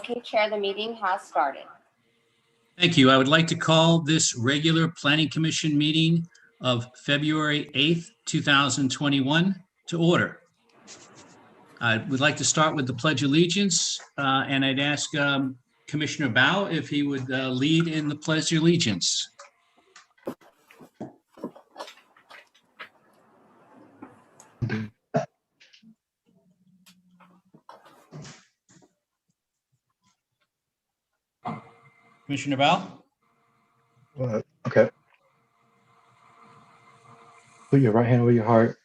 Okay, Chair, the meeting has started. Thank you. I would like to call this regular Planning Commission meeting of February 8th, 2021 to order. I would like to start with the Pledge of Allegiance, and I'd ask Commissioner Bao if he would lead in the Pledge of Allegiance. Commissioner Bao? Okay. Put your right hand over your heart.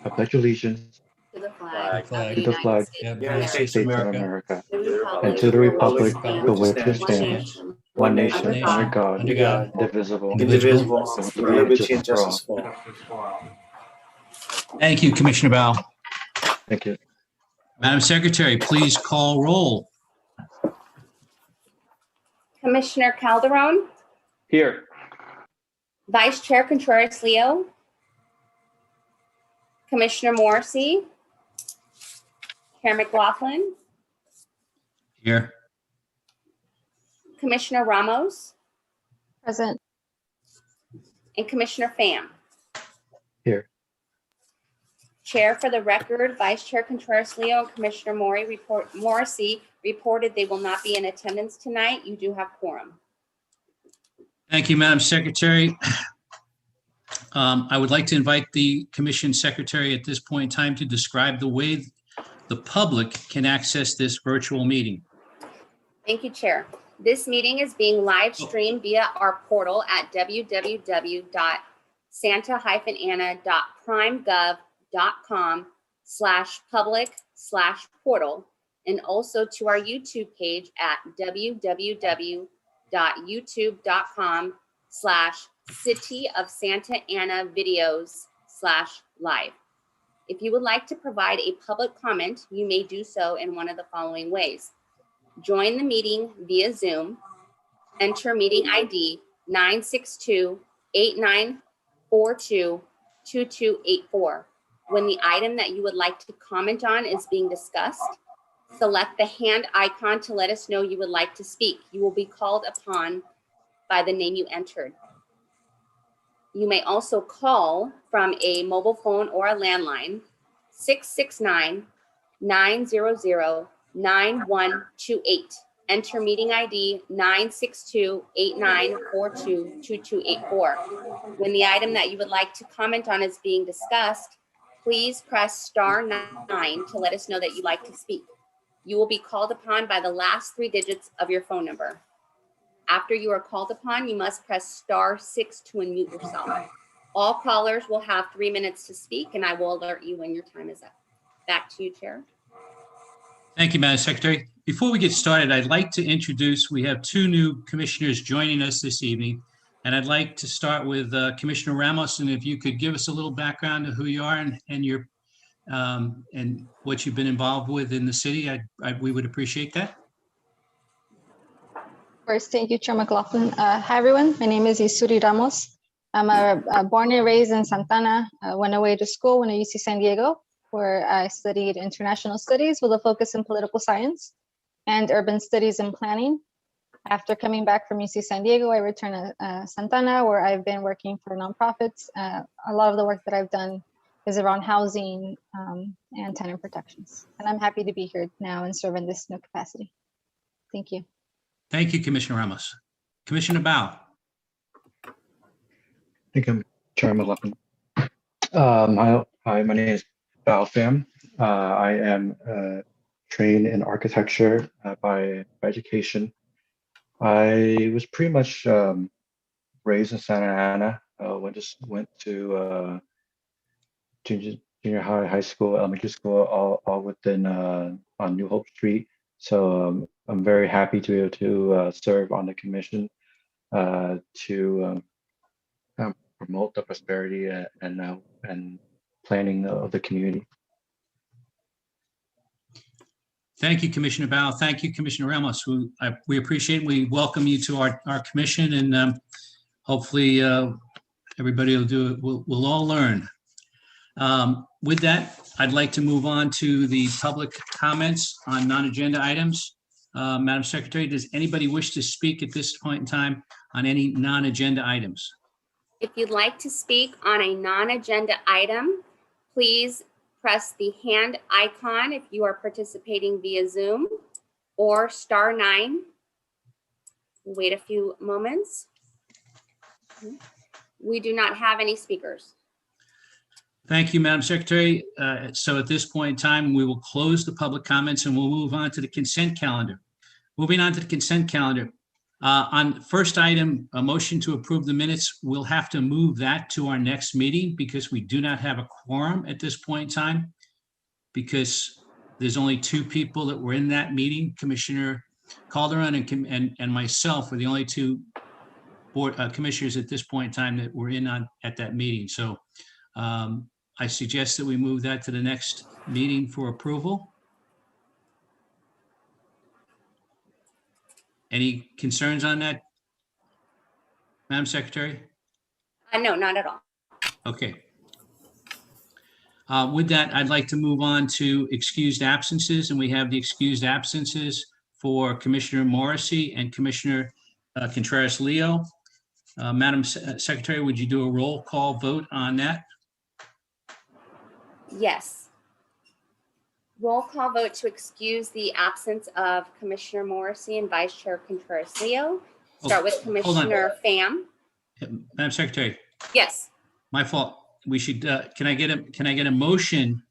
I pledge allegiance To the flag Flag. of to the the flag United States, of America to the republic and to the republic Republic for which it one stands, nation, one nation, under under God, under God, indivisible, indivisible, with liberty and justice for all. Thank you, Commissioner Bao. Thank you. Madam Secretary, please call roll. Commissioner Calderon, Here. Vice Chair Contreras-Leo, Commissioner Morrissey, Chair McLaughlin, Here. Commissioner Ramos, Present. and Commissioner Pham. Here. Chair for the record, Vice Chair Contreras-Leo and Commissioner Morrissey reported they will not be in attendance tonight. You do have quorum. Thank you, Madam Secretary. I would like to invite the Commission Secretary at this point in time to describe the way the public can access this virtual meeting. Thank you, Chair. This meeting is being live streamed via our portal at www.santa-ana.primegov.com/public/portal, and also to our YouTube page at www.youtube.com/City of Santa Ana videos/live. If you would like to provide a public comment, you may do so in one of the following ways. Join the meeting via Zoom. Enter meeting ID 962-8942-2284. When the item that you would like to comment on is being discussed, select the hand icon to let us know you would like to speak. You will be called upon by the name you entered. You may also call from a mobile phone or a landline, 669-900-9128. Enter meeting ID 962-8942-2284. When the item that you would like to comment on is being discussed, please press *9 to let us know that you'd like to speak. You will be called upon by the last 3 digits of your phone number. After you are called upon, you must press *6 to unmute yourself. All callers will have 3 minutes to speak, and I will alert you when your time is up. Back to you, Chair. Thank you, Madam Secretary. Before we get started, I'd like to introduce, we have 2 new commissioners joining us this evening. And I'd like to start with Commissioner Ramos, and if you could give us a little background of who you are and your and what you've been involved with in the city, we would appreciate that. First, thank you, Chair McLaughlin. Hi, everyone. My name is Isuri Ramos. I'm born and raised in Santana. Went away to school, went to UC San Diego, where I studied international studies with a focus in political science and urban studies and planning. After coming back from UC San Diego, I returned to Santana, where I've been working for nonprofits. A lot of the work that I've done is around housing and tenant protections. And I'm happy to be here now and serve in this new capacity. Thank you. Thank you, Commissioner Ramos. Commissioner Bao. Thank you, Chair McLaughlin. Hi, my name is Bao Pham. I am trained in architecture by education. I was pretty much raised in Santa Ana. Went to junior high school, elementary school, all within on New Hope Street. So I'm very happy to be able to serve on the commission to promote the prosperity and planning of the community. Thank you, Commissioner Bao. Thank you, Commissioner Ramos. We appreciate, we welcome you to our commission, and hopefully everybody will do it. We'll all learn. With that, I'd like to move on to the public comments on non-agenda items. Madam Secretary, does anybody wish to speak at this point in time on any non-agenda items? If you'd like to speak on a non-agenda item, please press the hand icon if you are participating via Zoom, or *9. Wait a few moments. We do not have any speakers. Thank you, Madam Secretary. So at this point in time, we will close the public comments and we'll move on to the consent calendar. Moving on to the consent calendar. On first item, a motion to approve the minutes, we'll have to move that to our next meeting because we do not have a quorum at this point in time, because there's only 2 people that were in that meeting. Commissioner Calderon and myself were the only 2 board commissioners at this point in time that were in at that meeting. So I suggest that we move that to the next meeting for approval. Any concerns on that, Madam Secretary? No, not at all. Okay. With that, I'd like to move on to excused absences, and we have the excused absences for Commissioner Morrissey and Commissioner Contreras-Leo. Madam Secretary, would you do a roll call vote on that? Yes. Roll call vote to excuse the absence of Commissioner Morrissey and Vice Chair Contreras-Leo. Start with hold on. Commissioner Pham. Madam Secretary, Yes. my fault. We should, can I get a motion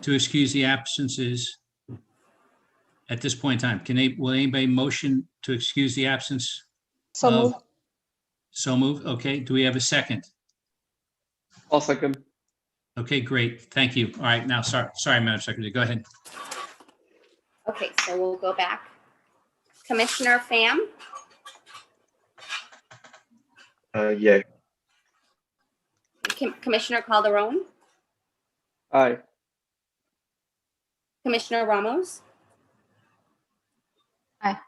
to excuse the absences at this point in time? Will anybody motion to excuse the absence? So move. So move. Okay. Do we have a second? I'll second. Okay, great. Thank you. All right. Now, sorry, Madam Secretary, go ahead. Okay, so we'll go back. Commissioner Pham, Yay. Commissioner Calderon, Aye. Commissioner Ramos. Aye.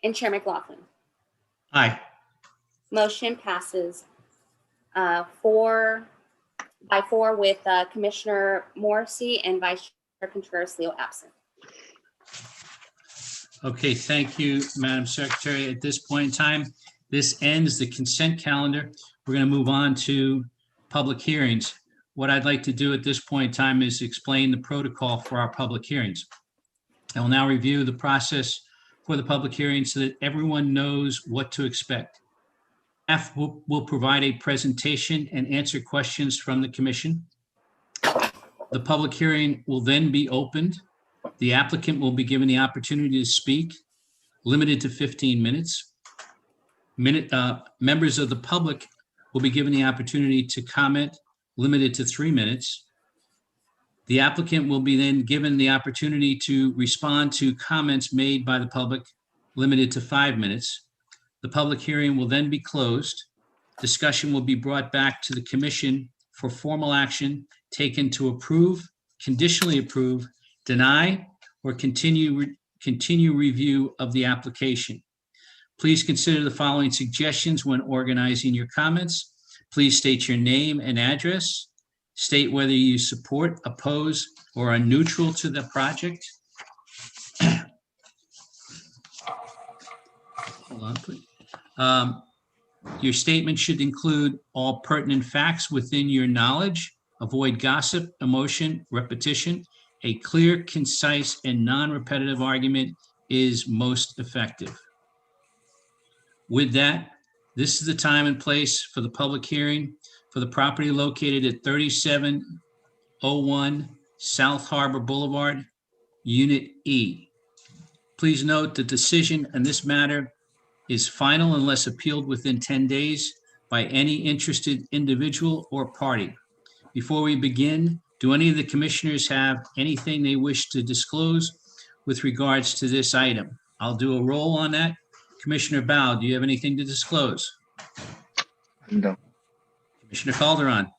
And Chair McLaughlin. Aye. Motion passes 4 by 4 with Commissioner Morrissey and Vice Chair Contreras-Leo absent. Okay, thank you, Madam Secretary. At this point in time, this ends the consent calendar. We're going to move on to public hearings. What I'd like to do at this point in time is explain the protocol for our public hearings. I will now review the process for the public hearing so that everyone knows what to expect. Staff will provide a presentation and answer questions from the commission. The public hearing will then be opened. The applicant will be given the opportunity to speak, limited to 15 minutes. Members of the public will be given the opportunity to comment, limited to 3 minutes. The applicant will be then given the opportunity to respond to comments made by the public, limited to 5 minutes. The public hearing will then be closed. Discussion will be brought back to the commission for formal action taken to approve, conditionally approve, deny, or continue review of the application. Please consider the following suggestions when organizing your comments. Please state your name and address. State whether you support, oppose, or are neutral to the project. Hold on, please. Your statement should include all pertinent facts within your knowledge. Avoid gossip, emotion, repetition. A clear, concise, and non-repetitive argument is most effective. With that, this is the time and place for the public hearing for the property located at 3701 South Harbor Boulevard, Unit E. Please note the decision on this matter is final unless appealed within 10 days by any interested individual or party. Before we begin, do any of the commissioners have anything they wish to disclose with regards to this item? I'll do a roll on that. Commissioner Bao, do you have anything to disclose? No. Commissioner Calderon,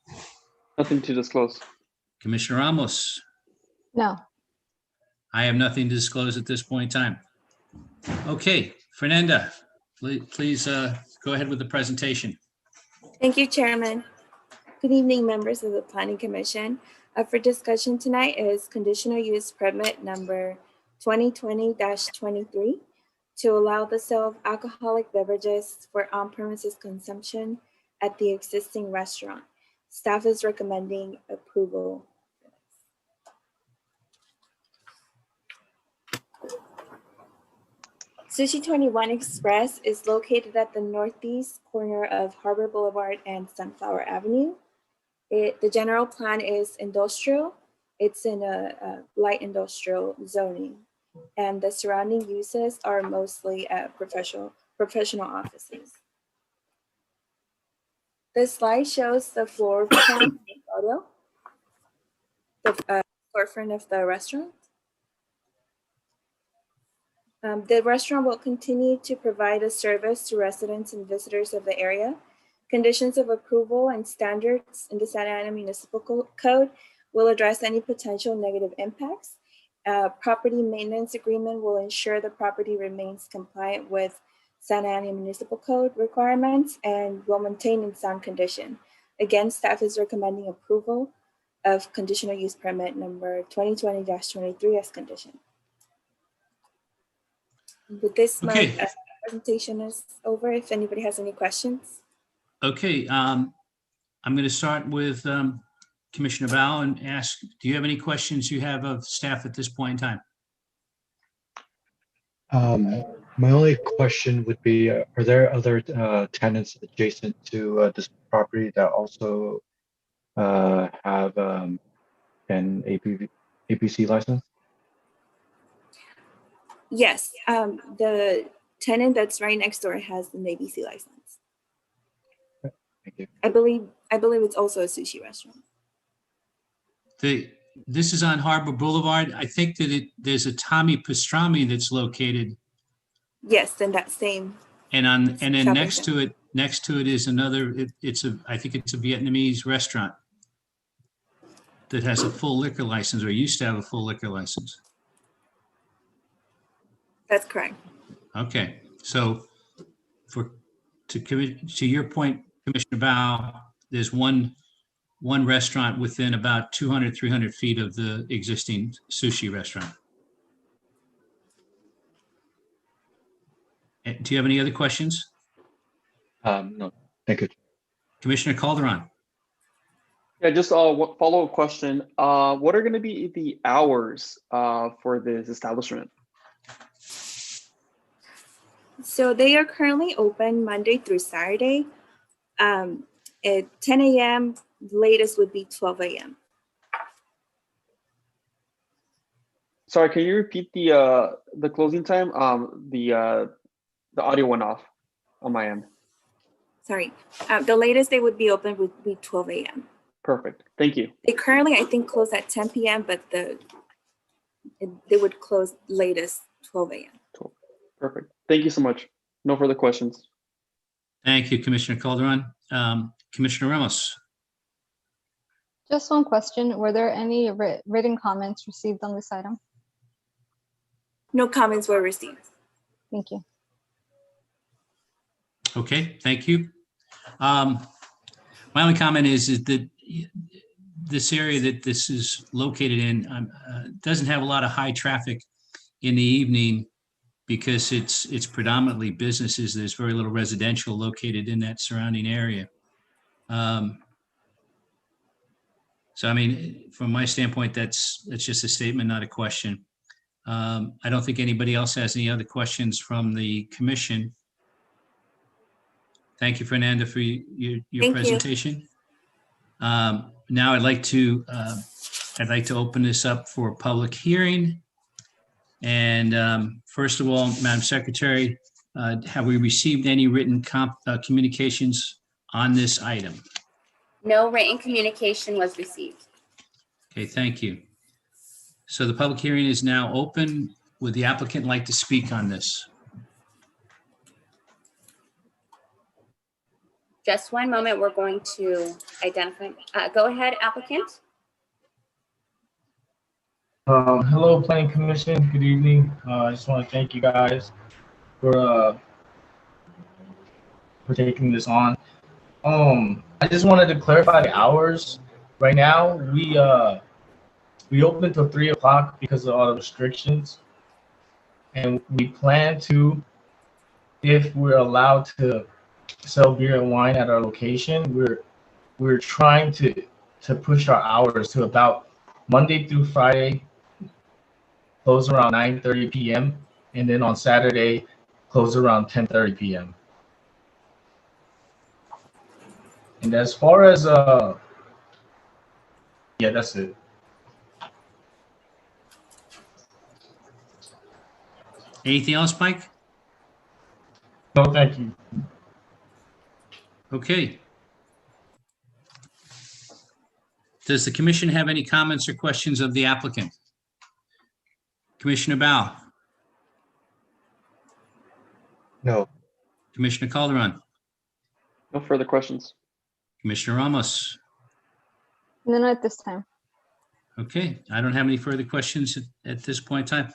Nothing to disclose. Commissioner Ramos, No. I have nothing to disclose at this point in time. Okay, Fernanda, please go ahead with the presentation. Thank you, Chairman. Good evening, members of the Planning Commission. For discussion tonight is conditional use permit number 2020-23 to allow the sale of alcoholic beverages for on-premises consumption at the existing restaurant. Staff is recommending approval. Sushi 21 Express is located at the northeast corner of Harbor Boulevard and Sunflower Avenue. The general plan is industrial. It's in a light industrial zoning, and the surrounding uses are mostly professional offices. This slide shows the floor plan photo, the storefront of the restaurant. The restaurant will continue to provide a service to residents and visitors of the area. Conditions of approval and standards in the Santa Ana Municipal Code will address any potential negative impacts. Property maintenance agreement will ensure the property remains compliant with Santa Ana Municipal Code requirements and will maintain in sound condition. Again, staff is recommending approval of conditional use permit number 2020-23 as condition. With this, Okay. my presentation is over. If anybody has any questions. Okay, I'm going to start with Commissioner Bao and ask, do you have any questions you have of staff at this point in time? My only question would be, are there other tenants adjacent to this property that also have an APC license? Yes, the tenant that's right next door has an ABC license. Thank you. I believe it's also a sushi restaurant. This is on Harbor Boulevard. I think that there's a Tommy Pastrami that's located, Yes, in that same. and then shopping next center. to it is another. I think it's a Vietnamese restaurant that has a full liquor license, or used to have a full liquor license. That's correct. Okay, so to your point, Commissioner Bao, there's one restaurant within about 200, 300 feet of the existing sushi restaurant. Do you have any other questions? No, thank you. Commissioner Calderon? Yeah, just a follow-up question. What are going to be the hours for this establishment? So they are currently open Monday through Saturday. At 10 a.m. latest would be 12 a.m. Sorry, can you repeat the closing time? The audio went off on my end. Sorry, the latest they would be open would be 12 a.m. Perfect. Thank you. They currently, I think, close at 10 p.m., but they would close latest 12 a.m. Perfect. Thank you so much. No further questions. Thank you, Commissioner Calderon. Commissioner Ramos? Just one question. Were there any written comments received on this item? No comments were received. Thank you. Okay, thank you. My only comment is that this area that this is located in doesn't have a lot of high traffic in the evening because it's predominantly businesses. There's very little residential located in that surrounding area. So, I mean, from my standpoint, that's just a statement, not a question. I don't think anybody else has any other questions from the commission. Thank you, Fernanda, for your Thank presentation. Now I'd like to open this up for a public hearing. And first of all, Madam Secretary, have we received any written communications on this item? No written communication was received. Okay, thank you. So the public hearing is now open. Would the applicant like to speak on this? Just one moment, we're going to identify. Go ahead, applicant. Hello, Planning Commission. Good evening. I just want to thank you guys for taking this on. I just wanted to clarify the hours. Right now, we open till 3 o'clock because of all the restrictions, and we plan to, if we're allowed to sell beer and wine at our location, we're trying to push our hours to about Monday through Friday, close around 9:30 p.m. and then on Saturday, close around 10:30 p.m. And as far as yeah, that's it. Anything else, Mike? No, thank you. Okay. Does the commission have any comments or questions of the applicant? Commissioner Bao, No. Commissioner Calderon, No further questions. Commissioner Ramos. No, not at this time. Okay, I don't have any further questions at this point in time.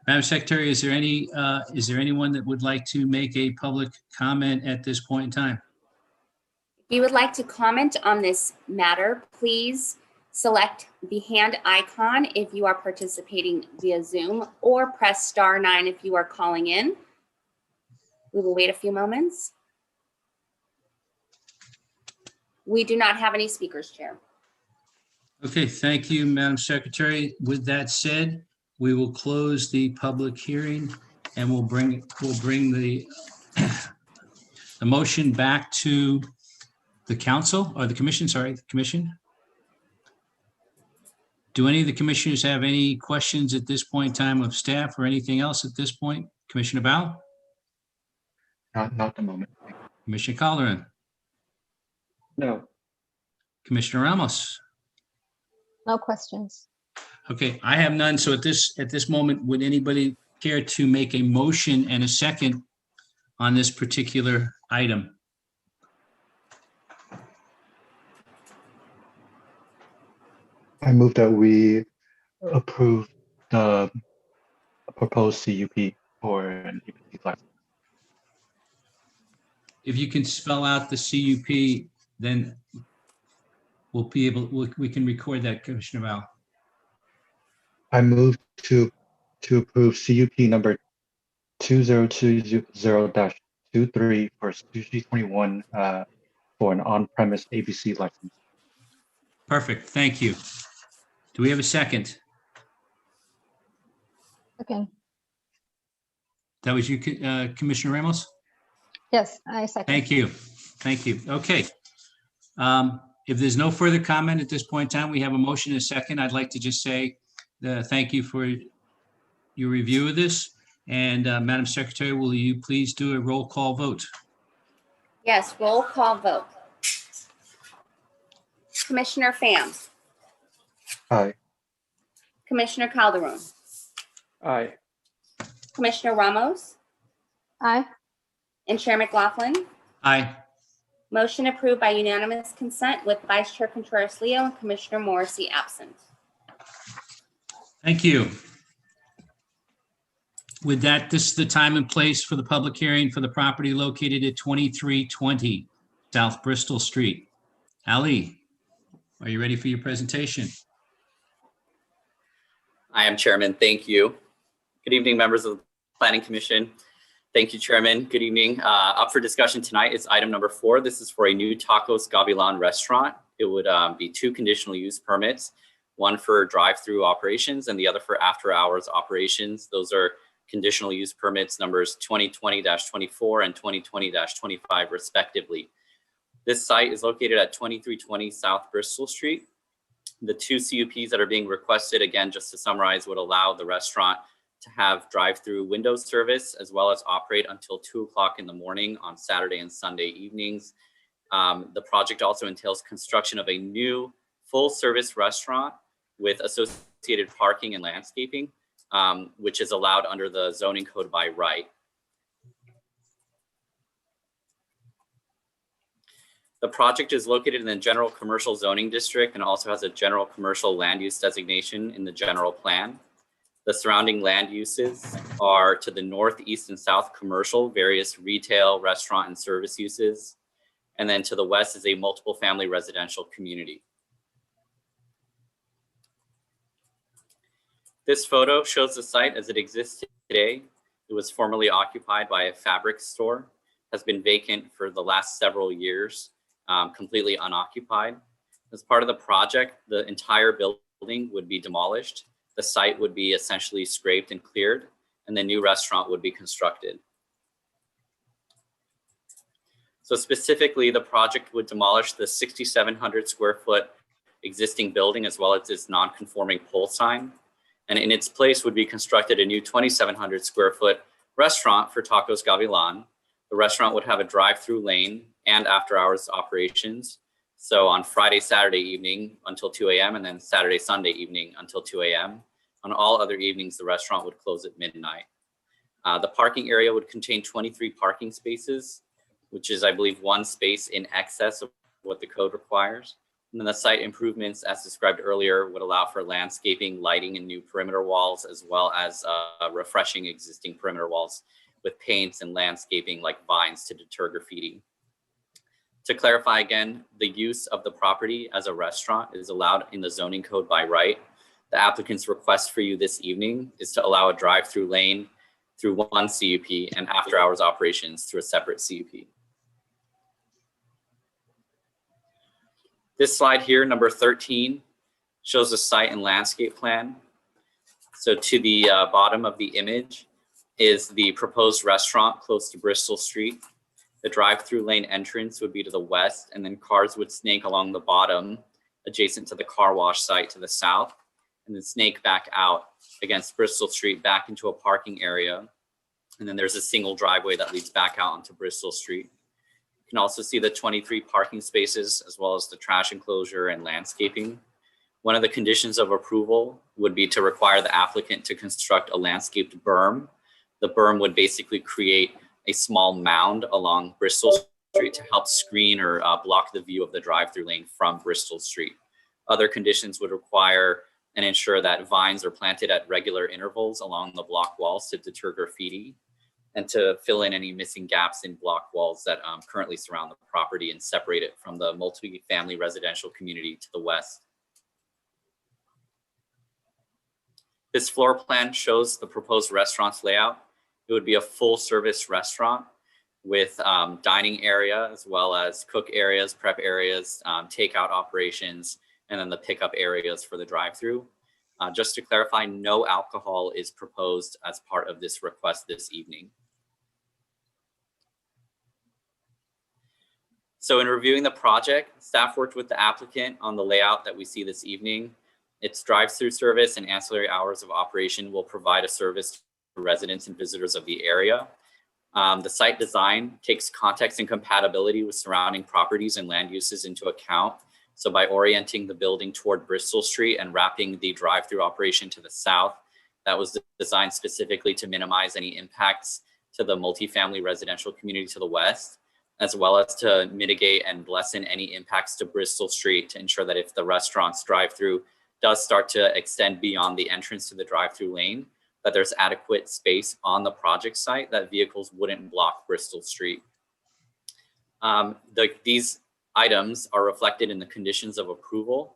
Madam Secretary, is there anyone that would like to make a public comment at this point in time? If you would like to comment on this matter, please select the hand icon if you are participating via Zoom, or press *9 if you are calling in. We will wait a few moments. We do not have any speakers, Chair. Okay, thank you, Madam Secretary. With that said, we will close the public hearing and we'll bring the motion back to the council or the commission, sorry, the commission. Do any of the commissioners have any questions at this point in time of staff or anything else at this point? Commissioner Bao? Not at the moment. Commissioner Calderon? No. Commissioner Ramos? No questions. Okay, I have none. So at this moment, would anybody care to make a motion and a second on this particular item? I move that we approve the proposed CUP for an EPC license. If you can spell out the CUP, then we'll be able, we can record that, Commissioner Val. I move to approve CUP number 2020-23 for Sushi 21 for an on-premise ABC license. Perfect, thank you. Do we have a second? Okay. That was you, Commissioner Ramos? Yes, I second. Thank you, thank you. Okay. If there's no further comment at this point in time, we have a motion and a second. I'd like to just say thank you for your review of this. And Madam Secretary, will you please do a roll call vote? Yes, roll call vote. Commissioner Pham. Aye. Commissioner Calderon. Aye. Commissioner Ramos. Aye. And Chair McLaughlin. Aye. Motion approved by unanimous consent with Vice Chair Contreras-Leo and Commissioner Morrissey absent. Thank you. With that, this is the time and place for the public hearing for the property located at 2320 South Bristol Street. Ali, are you ready for your presentation? I am Chairman. Thank you. Good evening, members of the Planning Commission. Thank you, Chairman. Good evening. Up for discussion tonight is item number 4. This is for a new Tacos Gavilan restaurant. It would be 2 conditional use permits, one for drive-through operations and the other for after-hours operations. Those are conditional use permits numbers 2020-24 and 2020-25 respectively. This site is located at 2320 South Bristol Street. The 2 CUPs that are being requested, again, just to summarize, would allow the restaurant to have drive-through window service as well as operate until 2 o'clock in the morning on Saturday and Sunday evenings. The project also entails construction of a new full-service restaurant with associated parking and landscaping, which is allowed under the zoning code by right. The project is located in the general commercial zoning district and also has a general commercial land use designation in the general plan. The surrounding land uses are to the north, east, and south commercial, various retail, restaurant, and service uses. And then to the west is a multiple family residential community. This photo shows the site as it exists today. It was formerly occupied by a fabric store, has been vacant for the last several years, completely unoccupied. As part of the project, the entire building would be demolished. The site would be essentially scraped and cleared, and the new restaurant would be constructed. So specifically, the project would demolish the 6,700 square foot existing building as well as its non-conforming pole sign. And in its place would be constructed a new 2,700 square foot restaurant for Tacos Gavilan. The restaurant would have a drive-through lane and after hours operations. So on Friday, Saturday evening until 2 a.m. and then Saturday, Sunday evening until 2 a.m. On all other evenings, the restaurant would close at midnight. The parking area would contain 23 parking spaces, which is, I believe, one space in excess of what the code requires. And then the site improvements, as described earlier, would allow for landscaping, lighting, and new perimeter walls, as well as refreshing existing perimeter walls with paints and landscaping like vines to deter graffiti. To clarify again, the use of the property as a restaurant is allowed in the zoning code by right. The applicant's request for you this evening is to allow a drive-through lane through one CUP and after hours operations through a separate CUP. This slide here, number 13, shows the site and landscape plan. So to the bottom of the image is the proposed restaurant close to Bristol Street. The drive-through lane entrance would be to the west, and then cars would snake along the bottom adjacent to the car wash site to the south, and then snake back out against Bristol Street back into a parking area. And then there's a single driveway that leads back out onto Bristol Street. You can also see the 23 parking spaces as well as the trash enclosure and landscaping. One of the conditions of approval would be to require the applicant to construct a landscaped berm. The berm would basically create a small mound along Bristol Street to help screen or block the view of the drive-through lane from Bristol Street. Other conditions would require and ensure that vines are planted at regular intervals along the block walls to deter graffiti and to fill in any missing gaps in block walls that currently surround the property and separate it from the multi-family residential community to the west. This floor plan shows the proposed restaurant's layout. It would be a full service restaurant with dining area as well as cook areas, prep areas, takeout operations, and then the pickup areas for the drive-through. Just to clarify, no alcohol is proposed as part of this request this evening. So in reviewing the project, staff worked with the applicant on the layout that we see this evening. Its drive-through service and ancillary hours of operation will provide a service to residents and visitors of the area. The site design takes context and compatibility with surrounding properties and land uses into account. So by orienting the building toward Bristol Street and wrapping the drive-through operation to the south, that was designed specifically to minimize any impacts to the multifamily residential community to the west, as well as to mitigate and lessen any impacts to Bristol Street to ensure that if the restaurant's drive-through does start to extend beyond the entrance to the drive-through lane, that there's adequate space on the project site that vehicles wouldn't block Bristol Street. These items are reflected in the conditions of approval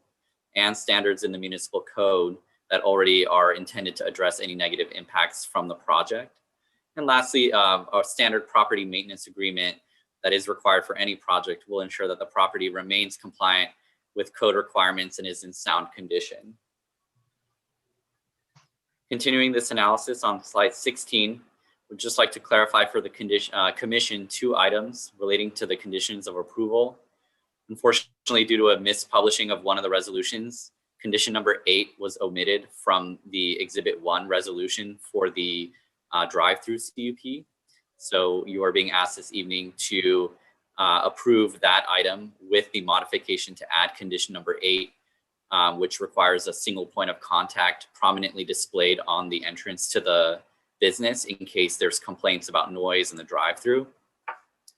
and standards in the municipal code that already are intended to address any negative impacts from the project. And lastly, a standard property maintenance agreement that is required for any project will ensure that the property remains compliant with code requirements and is in sound condition. Continuing this analysis on slide 16, we'd just like to clarify for the commission 2 items relating to the conditions of approval. Unfortunately, due to a mispublishing of one of the resolutions, condition number 8 was omitted from the Exhibit 1 resolution for the drive-through CUP. So you are being asked this evening to approve that item with the modification to add condition number 8, which requires a single point of contact prominently displayed on the entrance to the business in case there's complaints about noise in the drive-through.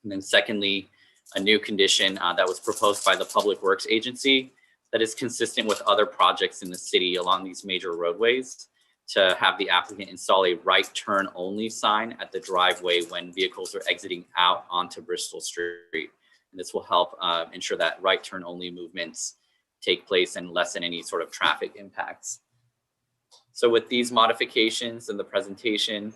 And then secondly, a new condition that was proposed by the Public Works Agency that is consistent with other projects in the city along these major roadways to have the applicant install a right turn only sign at the driveway when vehicles are exiting out onto Bristol Street. this will help ensure that right turn only movements take place and lessen any sort of traffic impacts. So with these modifications in the presentation,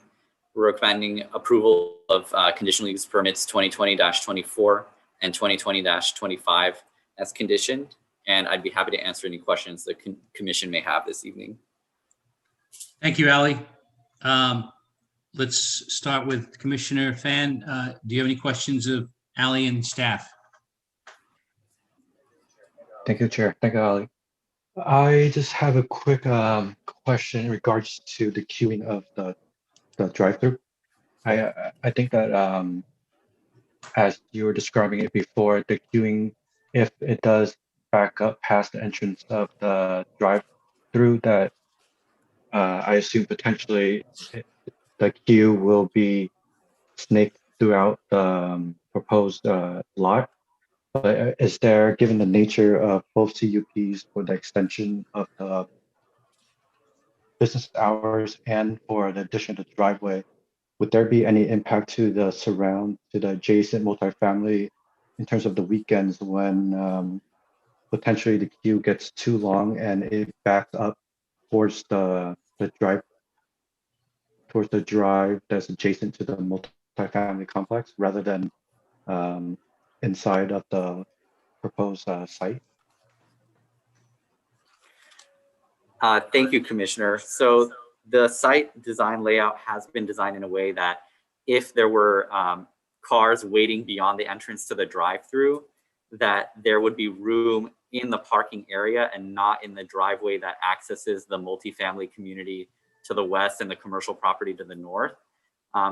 we're recommending approval of conditional use permits 2020-24 and 2020-25 as conditioned. And I'd be happy to answer any questions the commission may have this evening. Thank you, Ali. Let's start with Commissioner Fan. Do you have any questions of Ali and staff? Thank you, Chair. Thank you, Ali. I just have a quick question in regards to the queuing of the drive-through. I think that as you were describing it before, the queuing, if it does back up past the entrance of the drive-through, that I assume potentially the queue will be snaked throughout the proposed lot. But is there, given the nature of both CUPs for the extension of the business hours and for the addition of the driveway, would there be any impact to the adjacent multifamily in terms of the weekends when potentially the queue gets too long and it backs up towards the drive that's adjacent to the multifamily complex rather than inside of the proposed site? Thank you, Commissioner. So the site design layout has been designed in a way that if there were cars waiting beyond the entrance to the drive-through, that there would be room in the parking area and not in the driveway that accesses the multifamily community to the west and the commercial property to the north,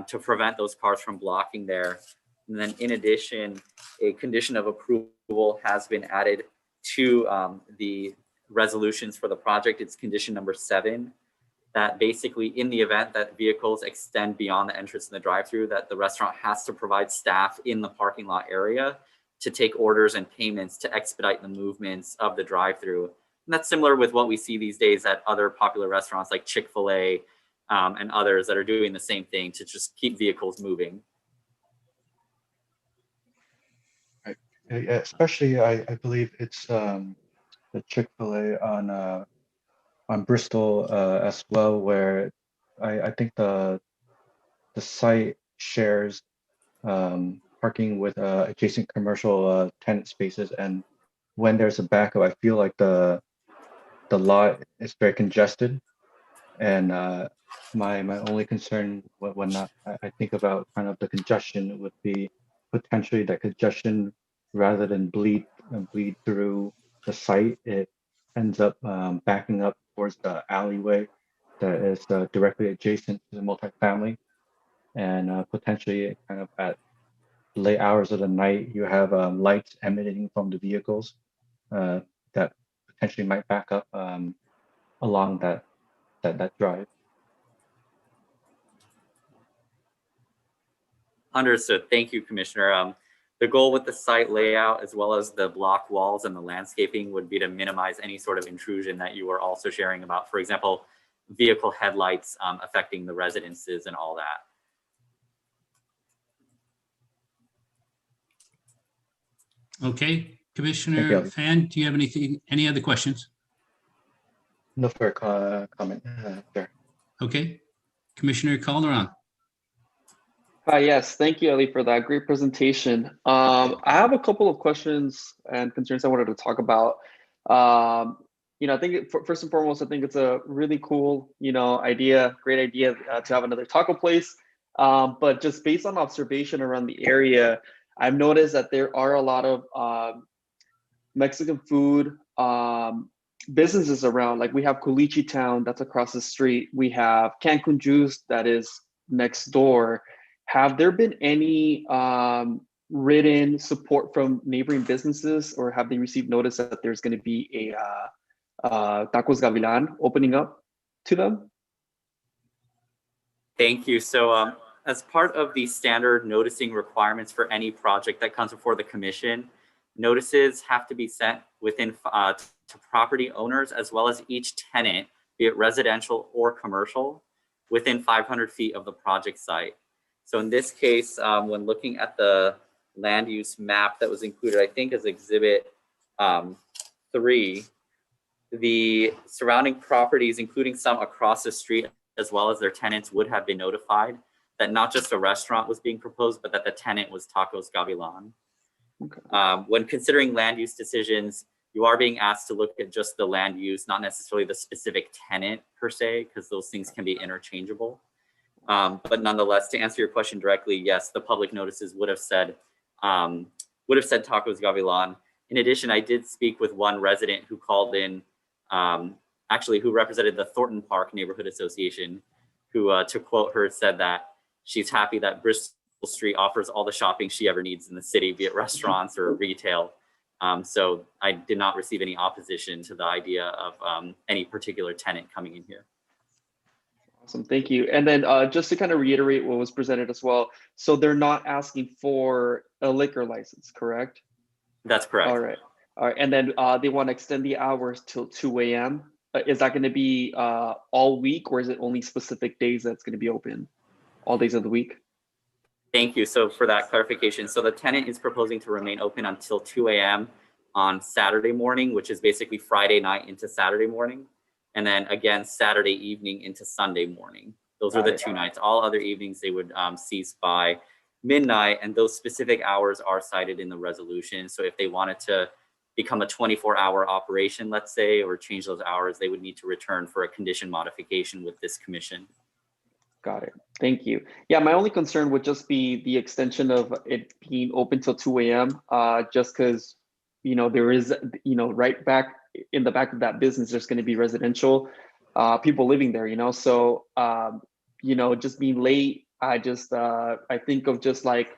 to prevent those cars from blocking there. And then in addition, a condition of approval has been added to the resolutions for the project. It's condition number 7, that basically in the event that vehicles extend beyond the entrance in the drive-through, that the restaurant has to provide staff in the parking lot area to take orders and payments to expedite the movements of the drive-through. And that's similar with what we see these days at other popular restaurants like Chick-fil-A and others that are doing the same thing to just keep vehicles moving. Right. Especially, I believe it's the Chick-fil-A on Bristol as well, where I think the site shares parking with adjacent commercial tenant spaces, and when there's a backup, I feel like the lot is very congested, and my only concern when I think about kind of the congestion would be potentially that congestion, rather than bleed through the site, it ends up backing up towards the alleyway that is directly adjacent to the multifamily, and potentially kind of at late hours of the night, you have lights emanating from the vehicles that potentially might back up along that drive. Understood. Thank you, Commissioner. The goal with the site layout, as well as the block walls and the landscaping, would be to minimize any sort of intrusion that you were also sharing about, for example, vehicle headlights affecting the residences and all that. Okay, Commissioner Fan, do you have any other questions? No further comment there. Okay, Commissioner Calderon. Hi, yes, thank you, Ellie, for that great presentation. I have a couple of questions and concerns I wanted to talk about. I think first and foremost, I think it's a really cool, idea, great idea to have another taco place. But just based on observation around the area, I've noticed that there are a lot of Mexican food businesses around. Like we have Culichi Town that's across the street. We have Cancun Juice that is next door. Have there been any written support from neighboring businesses, or have they received notice that there's going to be a Tacos Gavilan opening up to them? Thank you. So as part of the standard noticing requirements for any project that comes before the commission, notices have to be sent within to property owners as well as each tenant, be it residential or commercial, within 500 feet of the project site. So in this case, when looking at the land use map that was included, I think, as Exhibit 3, the surrounding properties, including some across the street, as well as their tenants, would have been notified that not just a restaurant was being proposed, but that the tenant was Tacos Gavilan. Okay. When considering land use decisions, you are being asked to look at just the land use, not necessarily the specific tenant per se, because those things can be interchangeable. But nonetheless, to answer your question directly, yes, the public notices would have said Tacos Gavilan. In addition, I did speak with one resident who called in, actually who represented the Thornton Park Neighborhood Association, who, to quote her, said that she's happy that Bristol Street offers all the shopping she ever needs in the city, be it restaurants or retail. So I did not receive any opposition to the idea of any particular tenant coming in here. Awesome, thank you. And then just to kind of reiterate what was presented as well, so they're not asking for a liquor license, correct? That's correct. All right. And then they want to extend the hours till 2 a.m. Is that going to be all week, or is it only specific days that's going to be open? All days of the week? Thank you. So for that clarification, so the tenant is proposing to remain open until 2 a.m. on Saturday morning, which is basically Friday night into Saturday morning. And then again, Saturday evening into Sunday morning. Those are the 2 nights. All other evenings they would cease by midnight, and those specific hours are cited in the resolution. So if they wanted to become a 24-hour operation, let's say, or change those hours, they would need to return for a condition modification with this commission. Got it. Thank you. Yeah, my only concern would just be the extension of it being open till 2 a.m. Just because, there is, right back in the back of that business, there's going to be residential people living there, so, just being late, I think of just like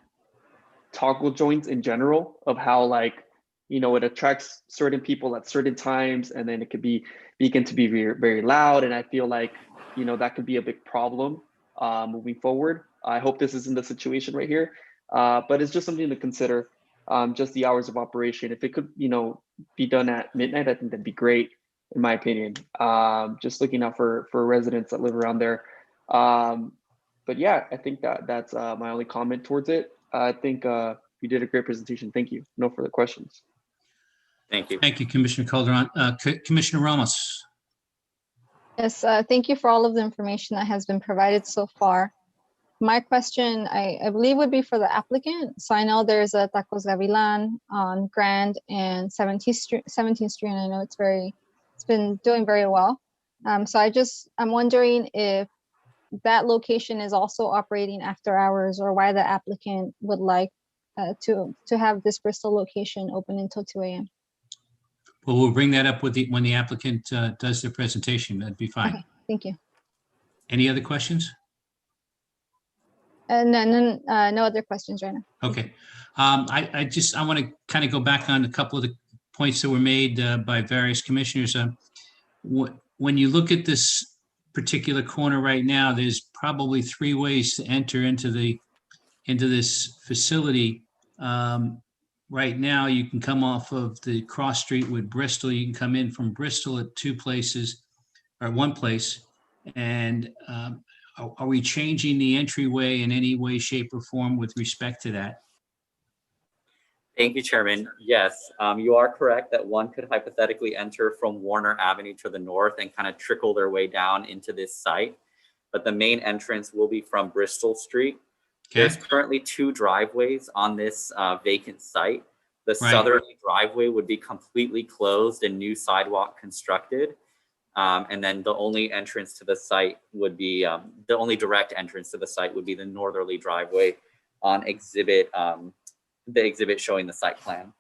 taco joints in general, of how it attracts certain people at certain times, and then it could begin to be very, very loud. And I feel like, that could be a big problem moving forward. I hope this isn't the situation right here, but it's just something to consider. Just the hours of operation. If it could, be done at midnight, I think that'd be great, in my opinion. Just looking out for residents that live around there. But yeah, I think that's my only comment towards it. I think you did a great presentation. Thank you. No further questions. Thank you. Thank you, Commissioner Calderon. Commissioner Ramos. Yes, thank you for all of the information that has been provided so far. My question, I believe, would be for the applicant. So I know there's a Tacos Gavilan on Grand and 17th Street, and I know it's been doing very well. So I'm wondering if that location is also operating after hours, or why the applicant would like to have this Bristol location open until 2 a.m. Well, we'll bring that up when the applicant does their presentation. That'd be fine. Okay, thank you. Any other questions? No other questions right now. Okay. I want to kind of go back on a couple of the points that were made by various commissioners. When you look at this particular corner right now, there's probably 3 ways to enter into this facility. Right now, you can come off of the cross street with Bristol. You can come in from Bristol at 2 places, or 1 place. And are we changing the entryway in any way, shape, or form with respect to that? Thank you, Chairman. Yes, you are correct that one could hypothetically enter from Warner Avenue to the north and kind of trickle their way down into this site. But the main entrance will be from Bristol Street. Okay. There's currently 2 driveways on this vacant site. The southerly driveway would be completely closed and new sidewalk constructed. And then the only entrance to the site would be, the only direct entrance to the site would be the northerly driveway on the exhibit showing the site plan.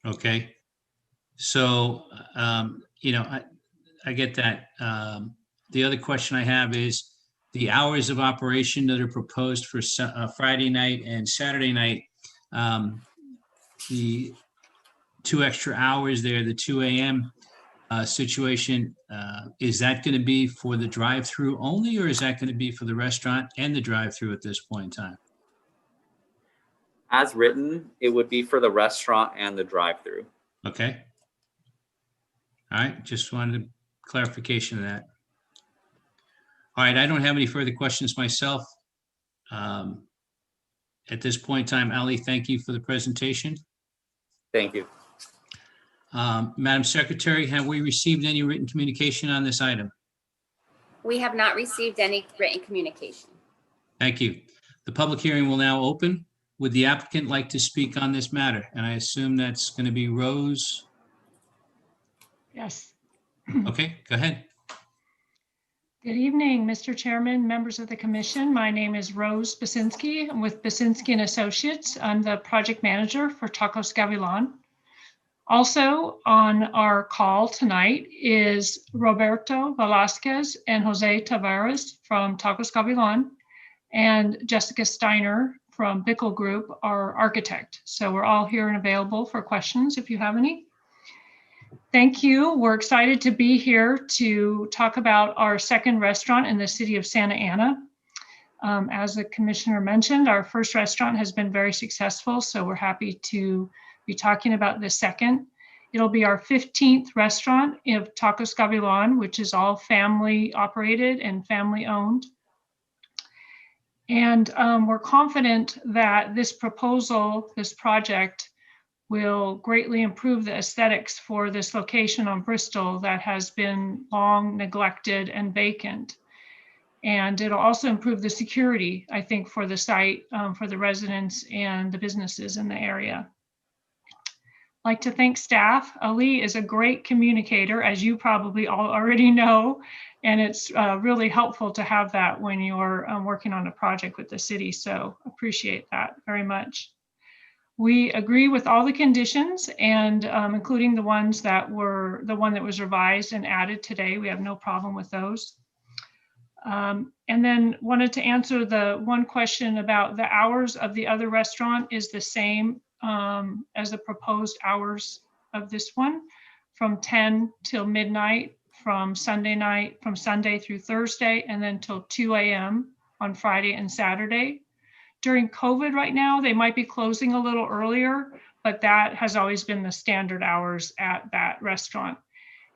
Okay. So, I get that. The other question I have is the hours of operation that are proposed for Friday night and Saturday night, the 2 extra hours there, the 2 a.m. Situation, is that going to be for the drive-through only, or is that going to be for the restaurant and the drive-through at this point in time? As written, it would be for the restaurant and the drive-through. Okay. All right, just wanted clarification of that. All right, I don't have any further questions myself. At this point in time, Ali, thank you for the presentation. Thank you. Madam Secretary, have we received any written communication on this item? We have not received any written communication. Thank you. The public hearing will now open. Would the applicant like to speak on this matter? And I assume that's going to be Rose. Yes. Okay, go ahead. Good evening, Mr. Chairman, members of the commission. My name is Rose Basinski. I'm with Basinski and Associates. I'm the project manager for Tacos Gavilan. Also on our call tonight is Roberto Velasquez and Jose Tavares from Tacos Gavilan, and Jessica Steiner from Bickle Group, our architect. So we're all here and available for questions if you have any. Thank you. We're excited to be here to talk about our second restaurant in the city of Santa Ana. As the commissioner mentioned, our first restaurant has been very successful, so we're happy to be talking about the second. It'll be our 15th restaurant of Tacos Gavilan, which is all family operated and family owned. And we're confident that this proposal, this project, will greatly improve the aesthetics for this location on Bristol that has been long neglected and vacant. And it'll also improve the security, I think, for the site, for the residents and the businesses in the area. I'd like to thank staff. Ali is a great communicator, as you probably all already know, and it's really helpful to have that when you're working on a project with the city. So appreciate that very much. We agree with all the conditions, and including the ones that were the one that was revised and added today. We have no problem with those. And then wanted to answer the one question about the hours of the other restaurant is the same as the proposed hours of this one, from 10 till midnight, from Sunday through Thursday, and then till 2 a.m. on Friday and Saturday. During COVID right now, they might be closing a little earlier, but that has always been the standard hours at that restaurant.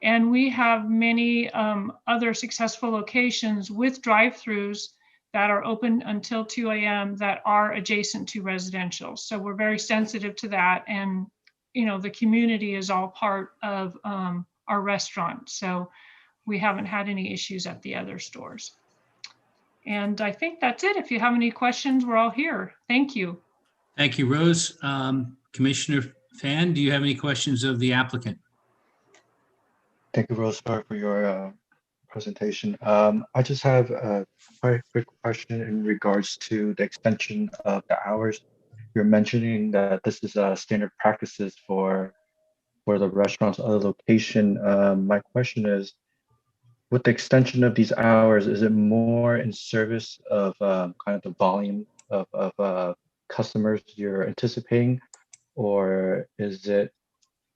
And we have many other successful locations with drive-throughs that are open until 2 a.m. that are adjacent to residential. So we're very sensitive to that. And, you know, the community is all part of our restaurant. So we haven't had any issues at the other stores. And I think that's it. If you have any questions, we're all here. Thank you. Thank you, Rose. Commissioner Fan, do you have any questions of the applicant? Thank you, Rose, for your presentation. I just have a very quick question in regards to the extension of the hours. You're mentioning that this is standard practices for the restaurant's other location. My question is, with the extension of these hours, is it more in service of kind of the volume of customers you're anticipating, or is it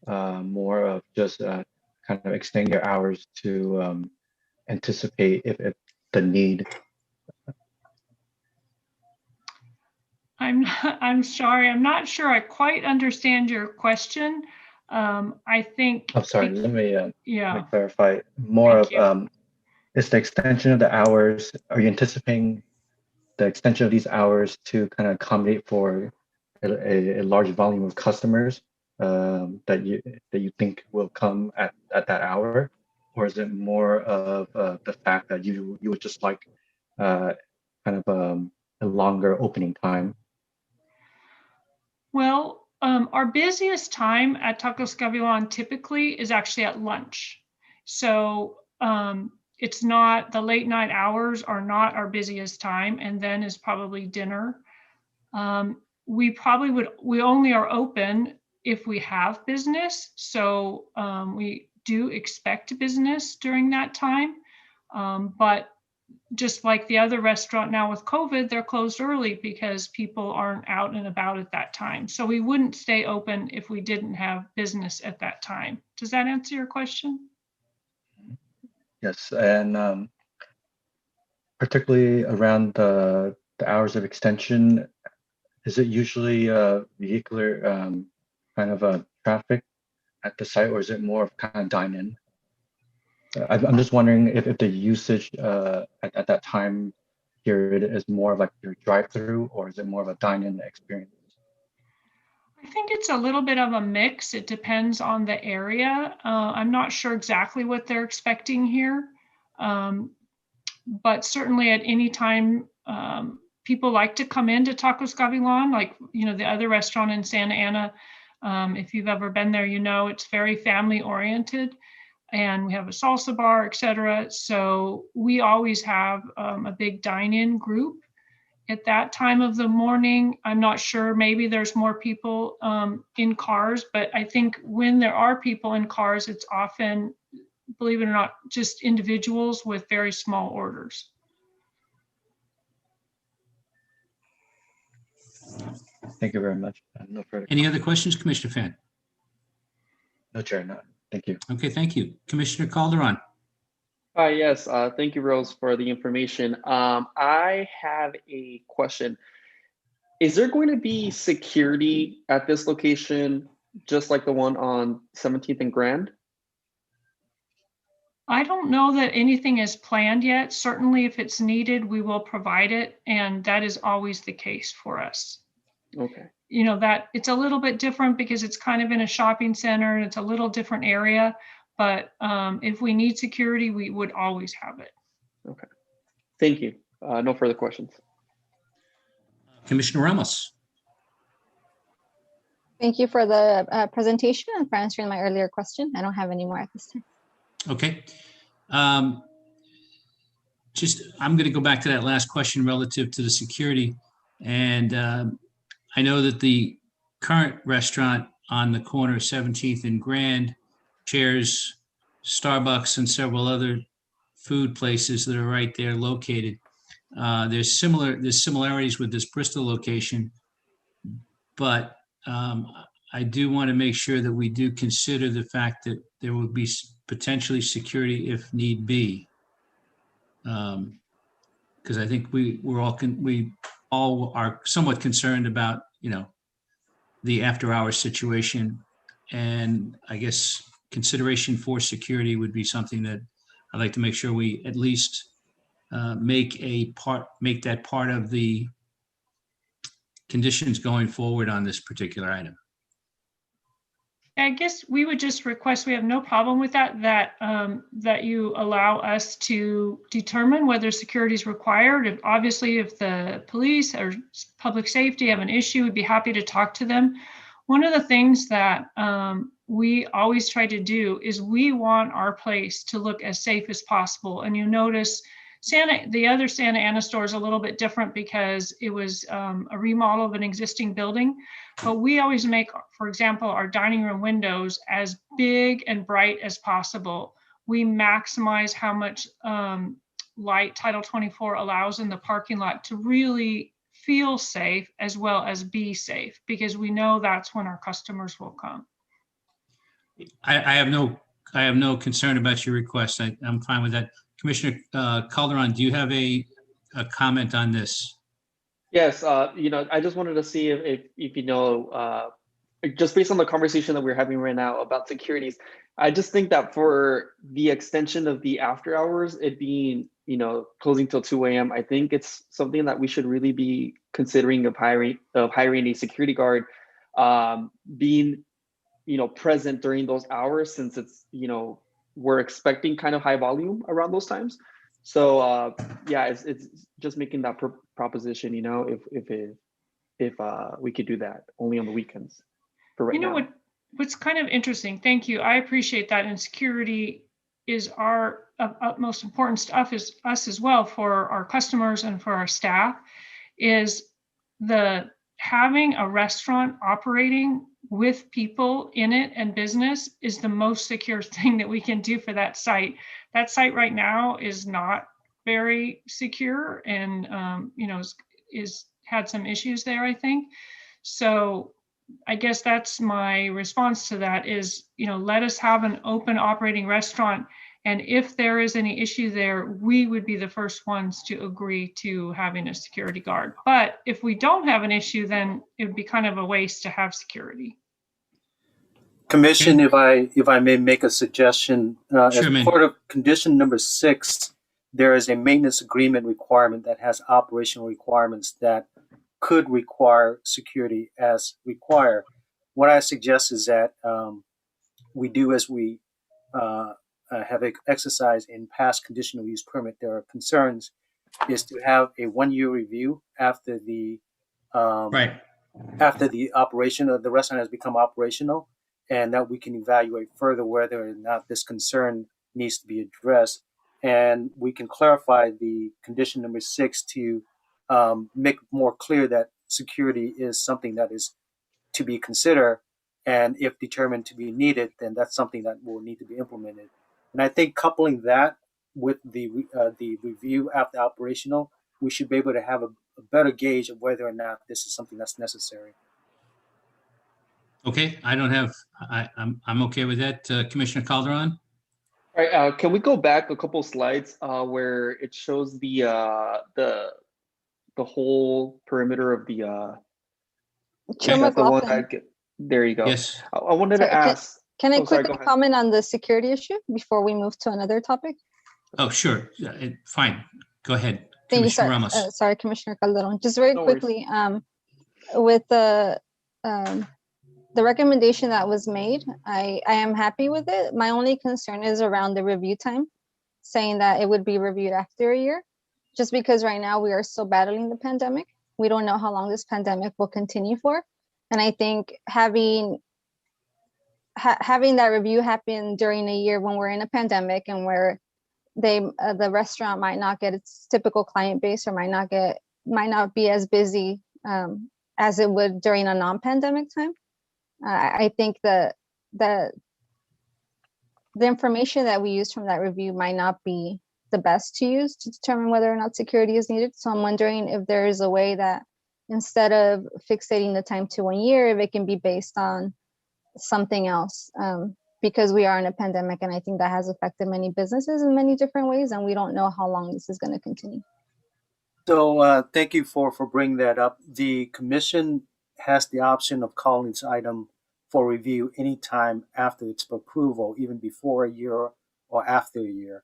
more of just kind of extending your hours to anticipate if the need? I'm sorry, I'm not sure I quite understand your question. I think. I'm sorry, let me Yeah. clarify. More Thank of it's the extension of the hours. Are you anticipating the extension of these hours to kind of accommodate for a large volume of customers that you think will come at that hour, or is it more of the fact that you would just like kind of a longer opening time? Well, our busiest time at Tacos Gavilan typically is actually at lunch. So it's not, the late night hours are not our busiest time, and then is probably dinner. We only are open if we have business. So we do expect business during that time. But just like the other restaurant now with COVID, they're closed early because people aren't out and about at that time. So we wouldn't stay open if we didn't have business at that time. Does that answer your question? Yes, and particularly around the hours of extension, is it usually vehicular kind of traffic at the site, or is it more of kind of dine-in? I'm just wondering if the usage at that time period is more of like your drive-through, or is it more of a dine-in experience? I think it's a little bit of a mix. It depends on the area. I'm not sure exactly what they're expecting here. But certainly at any time, people like to come into Tacos Gavilan, like, the other restaurant in Santa Ana. If you've ever been there, it's very family oriented, and we have a salsa bar, etc. So we always have a big dine-in group at that time of the morning. I'm not sure, maybe there's more people in cars, but I think when there are people in cars, it's often, believe it or not, just individuals with very small orders. Thank you very much. No further. Any other questions, Commissioner Fan? No, Chair, no. Thank you. Okay, thank you. Commissioner Calderon. Yes, thank you, Rose, for the information. I have a question. Is there going to be security at this location, just like the one on 17th and Grand? I don't know that anything is planned yet. Certainly, if it's needed, we will provide it, and that is always the case for us. Okay. That it's a little bit different because it's kind of in a shopping center and it's a little different area, but if we need security, we would always have it. Okay. Thank you. No further questions. Commissioner Ramos. Thank you for the presentation and for answering my earlier question. I don't have any more at this time. Okay. I'm going to go back to that last question relative to the security. And I know that the current restaurant on the corner of 17th and Grand shares Starbucks and several other food places that are right there located. There's similarities with this Bristol location, but I do want to make sure that we do consider the fact that there will be potentially security if need be. Because I think we all are somewhat concerned about, the after-hours situation, and I guess consideration for security would be something that I'd like to make sure we at least make that part of the conditions going forward on this particular item. I guess we would just request, we have no problem with that you allow us to determine whether security is required. Obviously, if the police or public safety have an issue, we'd be happy to talk to them. One of the things that we always try to do is we want our place to look as safe as possible. And you notice the other Santa Ana store is a little bit different because it was a remodel of an existing building. But we always make, for example, our dining room windows as big and bright as possible. We maximize how much light Title 24 allows in the parking lot to really feel safe as well as be safe, because we know that's when our customers will come. I have no concern about your request. I'm fine with that. Commissioner Calderon, do you have a comment on this? Yes, I just wanted to see if just based on the conversation that we're having right now about securities, I just think that for the extension of the after hours, it being, closing till 2 a.m., I think it's something that we should really be considering of hiring a security guard, being, present during those hours, since it's, we're expecting kind of high volume around those times. So yeah, it's just making that proposition, if we could do that only on the weekends for right now. What's kind of interesting, thank you, I appreciate that, and security is our utmost importance to us as well, for our customers and for our staff, is having a restaurant operating with people in it and business is the most secure thing that we can do for that site. That site right now is not very secure, and is had some issues there, I think. So I guess that's my response to that is, let us have an open operating restaurant. And if there is any issue there, we would be the first ones to agree to having a security guard. But if we don't have an issue, then it would be kind of a waste to have security. Commission, if I may make a suggestion, Sure, as man. part of condition number 6, there is a maintenance agreement requirement that has operational requirements that could require security as required. What I suggest is that we do as we have exercised in past conditional use permit. There are concerns is to have a 1-year review after the Right. after the operation of the restaurant has become operational, and that we can evaluate further whether or not this concern needs to be addressed. And we can clarify the condition number 6 to make more clear that security is something that is to be considered. And if determined to be needed, then that's something that will need to be implemented. And I think coupling that with the review after operational, we should be able to have a better gauge of whether or not this is something that's necessary. Okay, I'm okay with that. Commissioner Calderon? All right, can we go back a couple slides where it shows the whole perimeter of the Chair is that the one McLaughlin, there you go. Yes. I wanted sorry, to ask. can I Oh, sorry, quickly go ahead. comment on the security issue before we move to another topic? Oh, sure. Fine. Go ahead. Thank you, Commissioner sorry, Ramos. sorry, Commissioner Calderon. Just very No worries. quickly, with the recommendation that was made, I am happy with it. My only concern is around the review time, saying that it would be reviewed after a year, just because right now we are still battling the pandemic. We don't know how long this pandemic will continue for. And I think having that review happen during a year when we're in a pandemic and where the restaurant might not get its typical client base or might not be as busy as it would during a non-pandemic time. I think that the information that we use from that review might not be the best to use to determine whether or not security is needed. So I'm wondering if there is a way that instead of fixating the time to 1 year, if it can be based on something else, because we are in a pandemic, and I think that has affected many businesses in many different ways, and we don't know how long this is going to continue. So thank you for bringing that up. The commission has the option of calling this item for review anytime after its approval, even before a year or after a year.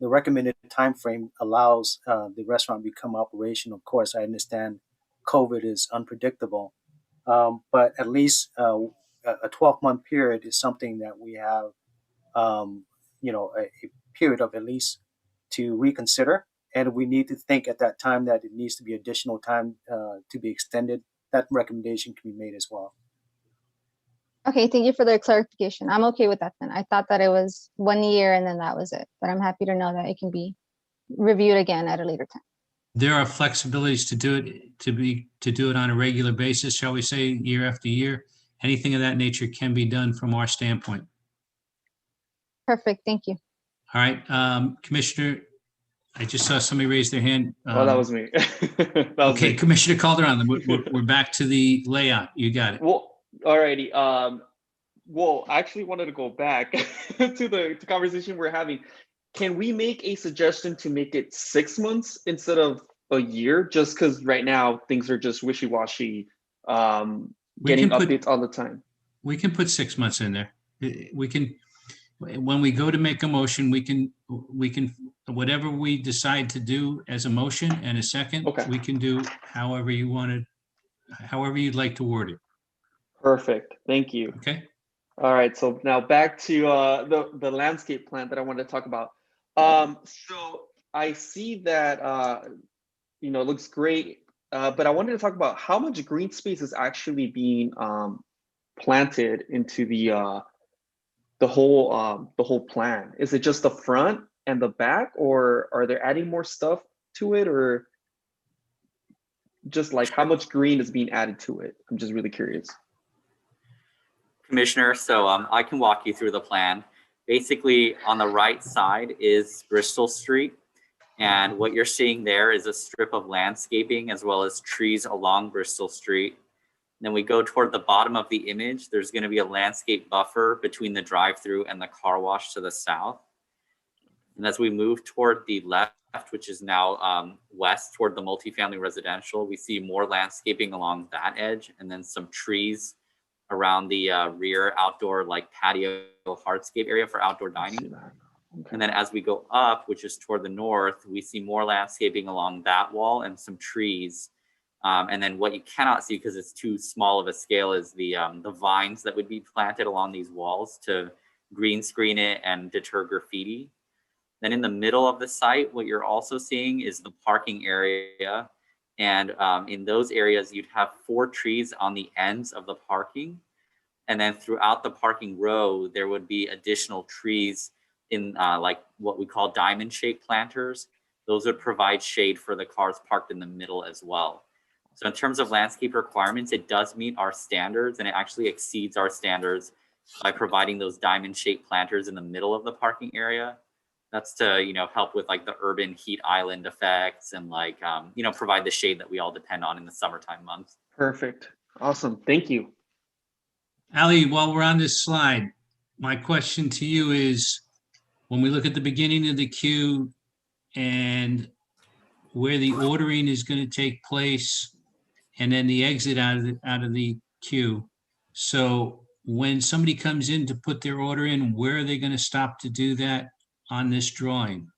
The recommended time frame allows the restaurant to become operational. Of course, I understand COVID is unpredictable, but at least a 12-month period is something that we have, a period of at least to reconsider. And we need to think at that time that it needs to be additional time to be extended. That recommendation can be made as well. Okay, thank you for the clarification. I'm okay with that then. I thought that it was 1 year and then that was it, but I'm happy to know that it can be reviewed again at a later time. There are flexibilities to do it on a regular basis, shall we say, year after year. Anything of that nature can be done from our standpoint. Perfect, thank you. All right, Commissioner, I just saw somebody raise their hand. Oh, that was me. That was Okay, me. Commissioner Calderon, we're back to the layout. You got it. Well, alrighty. Well, I actually wanted to go back to the conversation we're having. Can we make a suggestion to make it 6 months instead of a year? Just because right now things are just wishy-washy, getting updates all the time. We can put 6 months in there. We can, when we go to make a motion, we can whatever we decide to do as a motion and a second, Okay. we can do however you want it, however you'd like to word it. Perfect. Thank you. Okay. All right. So now back to the landscape plan that I wanted to talk about. So I see that it looks great, but I wanted to talk about how much green space is actually being planted into the whole plan. Is it just the front and the back, or are they adding more stuff to it, or just like how much green is being added to it? I'm just really curious. Commissioner, so I can walk you through the plan. Basically, on the right side is Bristol Street. And what you're seeing there is a strip of landscaping as well as trees along Bristol Street. Then we go toward the bottom of the image. There's going to be a landscape buffer between the drive-through and the car wash to the south. And as we move toward the left, which is now west toward the multifamily residential, we see more landscaping along that edge, and then some trees around the rear outdoor like patio hardscape area for outdoor dining. And then as we go up, which is toward the north, we see more landscaping along that wall and some trees. And then what you cannot see because it's too small of a scale is the vines that would be planted along these walls to green screen it and deter graffiti. Then in the middle of the site, what you're also seeing is the parking area. And in those areas, you'd have 4 trees on the ends of the parking. And then throughout the parking row, there would be additional trees in like what we call diamond shaped planters. Those would provide shade for the cars parked in the middle as well. So in terms of landscape requirements, it does meet our standards, and it actually exceeds our standards by providing those diamond shaped planters in the middle of the parking area. That's to, you know, help with like the urban heat island effects and like, you know, provide the shade that we all depend on in the summertime months. Perfect. Awesome. Thank you. Ali, while we're on this slide, my question to you is, when we look at the beginning of the queue and where the ordering is going to take place, and then the exit out of the queue. So when somebody comes in to put their order in, where are they going to stop to do that on this drawing?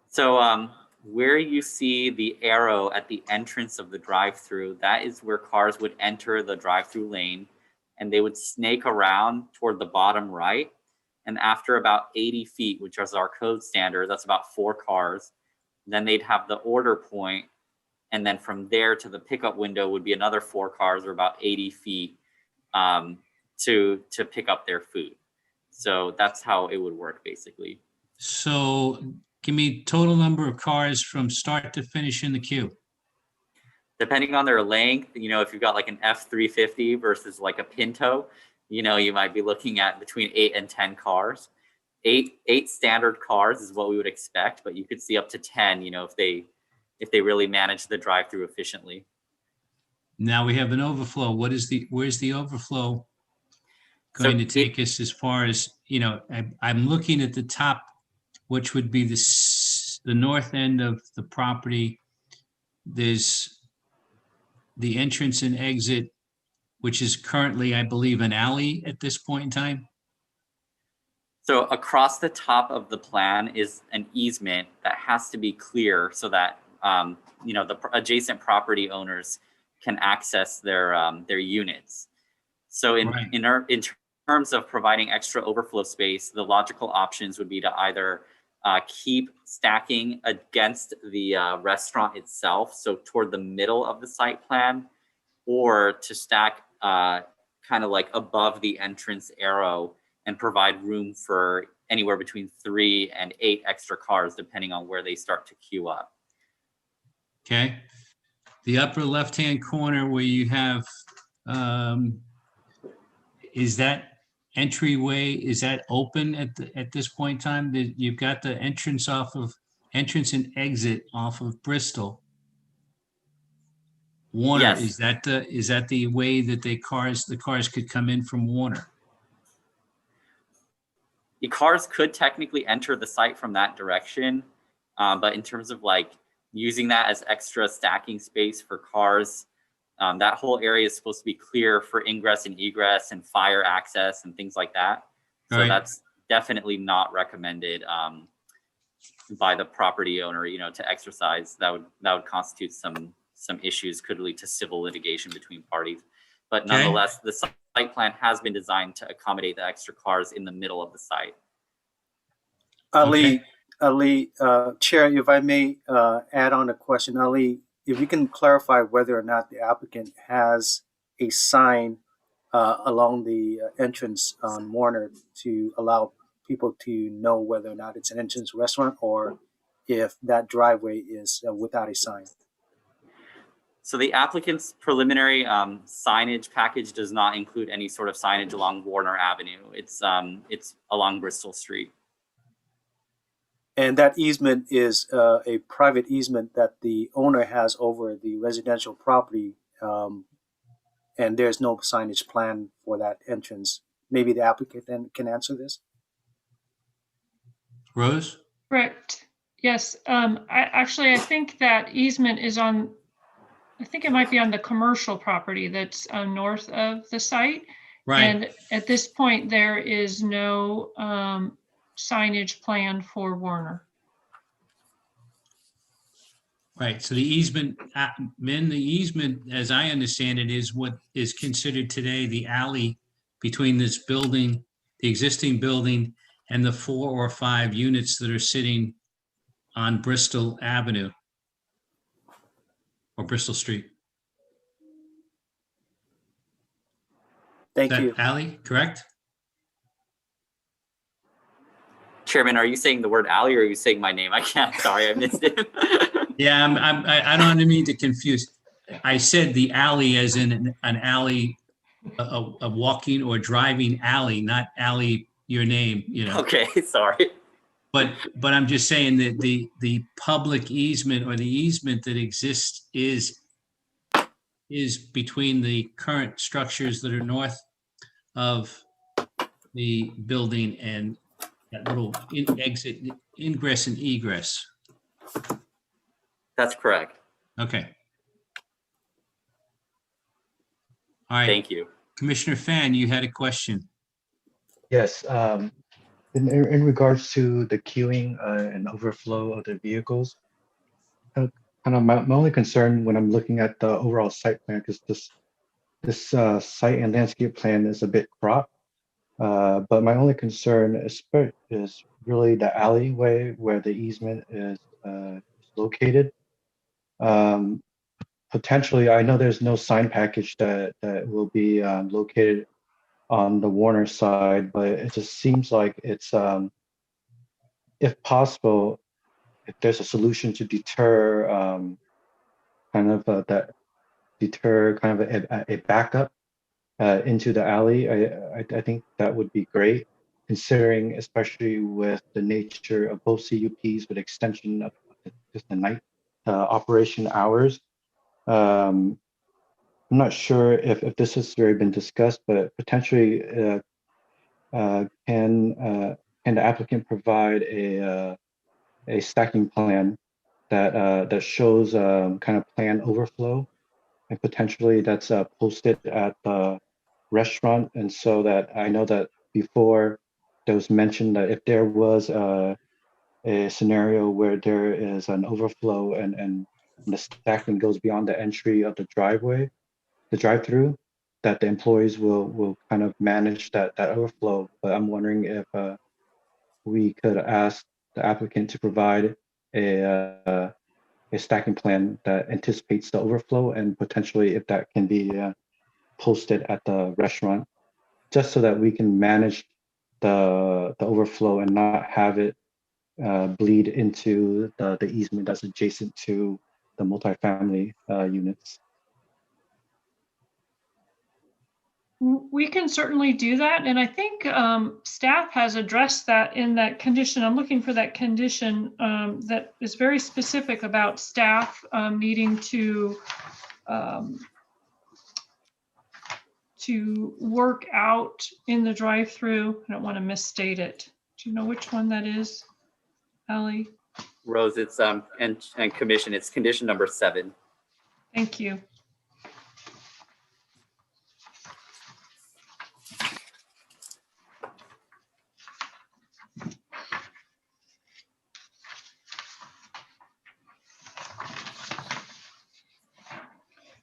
So where you see the arrow at the entrance of the drive-through, that is where cars would enter the drive-through lane, and they would snake around toward the bottom right. And after about 80 feet, which is our code standard, that's about 4 cars, then they'd have the order point. And then from there to the pickup window would be another 4 cars or about 80 feet to pick up their food. So that's how it would work basically. So give me total number of cars from start to finish in the queue. Depending on their length, you know, if you've got like an F350 versus like a Pinto, you know, you might be looking at between 8 and 10 cars. 8 standard cars is what we would expect, but you could see up to 10, you know, if they really manage the drive-through efficiently. Now we have an overflow. Where's the overflow going to take us as far as, you know, I'm looking at the top, which would be the north end of the property. There's the entrance and exit, which is currently, I believe, an alley at this point in time. So across the top of the plan is an easement that has to be clear so that you know, the adjacent property owners can access their units. So in terms of providing extra overflow space, the logical options would be to either keep stacking against the restaurant itself, so toward the middle of the site plan, or to stack kind of like above the entrance arrow and provide room for anywhere between 3 and 8 extra cars, depending on where they start to queue up. Okay. The upper left-hand corner where you have, is that entryway, is that open at this point in time? You've got the entrance and exit off of Bristol. Warner, Yes. is that the way that the cars could come in from Warner? The cars could technically enter the site from that direction, but in terms of like using that as extra stacking space for cars, that whole area is supposed to be clear for ingress and egress and fire access and things like that. So that's definitely not recommended by the property owner, you know, to exercise. That would constitute some issues, could lead to civil litigation between parties. But nonetheless, the site plan has been designed to accommodate the extra cars in the middle of the site. Ali, Chair, if I may add on a question, Ali, if you can clarify whether or not the applicant has a sign along the entrance on Warner to allow people to know whether or not it's an entrance restaurant, or if that driveway is without a sign. So the applicant's preliminary signage package does not include any sort of signage along Warner Avenue. It's along Bristol Street. And that easement is a private easement that the owner has over the residential property, and there's no signage plan for that entrance. Maybe the applicant then can answer this. Rose? Correct. Yes. I think that easement is on, I think it might be on the commercial property that's north of the site. Right. And at this point, there is no signage plan for Warner. Right, so the easement, Min, the easement, as I understand it, is what is considered today the alley between this building, the existing building, and the 4 or 5 units that are sitting on Bristol Avenue or Bristol Street. Thank That you. alley, correct? Chairman, are you saying the word alley or are you saying my name? I can't, sorry, I missed it. Yeah, I don't mean to confuse. I said the alley as in an alley, a walking or driving alley, not alley, your name, you know. Okay, sorry. But I'm just saying that the public easement or the easement that exists is between the current structures that are north of the building and that little exit, ingress and egress. That's correct. Okay. All right, Thank you. Commissioner Fan, you had a question. Yes, in regards to the queuing and overflow of the vehicles, kind of my only concern when I'm looking at the overall site plan, because this site and landscape plan is a bit cropped. But my only concern is really the alleyway where the easement is located. Potentially, I know there's no sign package that will be located on the Warner side, but it just seems like it's, if possible, if there's a solution to deter a backup into the alley, I think that would be great, considering especially with the nature of both CUPs with extension of just the night operation hours. I'm not sure if this has already been discussed, but potentially can the applicant provide a stacking plan that shows kind of plan overflow, and potentially that's posted at the restaurant, and so that I know that before there was mentioned that if there was a scenario where there is an overflow and the stacking goes beyond the entry of the driveway, the drive-through, that the employees will kind of manage that overflow. But I'm wondering if we could ask the applicant to provide a stacking plan that anticipates the overflow, and potentially if that can be posted at the restaurant, just so that we can manage the overflow and not have it bleed into the easement that's adjacent to the multifamily units. We can certainly do that. And I think staff has addressed that in that condition. I'm looking for that condition that is very specific about staff needing to work out in the drive-through. I don't want to misstate it. Do you know which one that is, Allie? Rose, it's and commission, it's condition number 7. Thank you.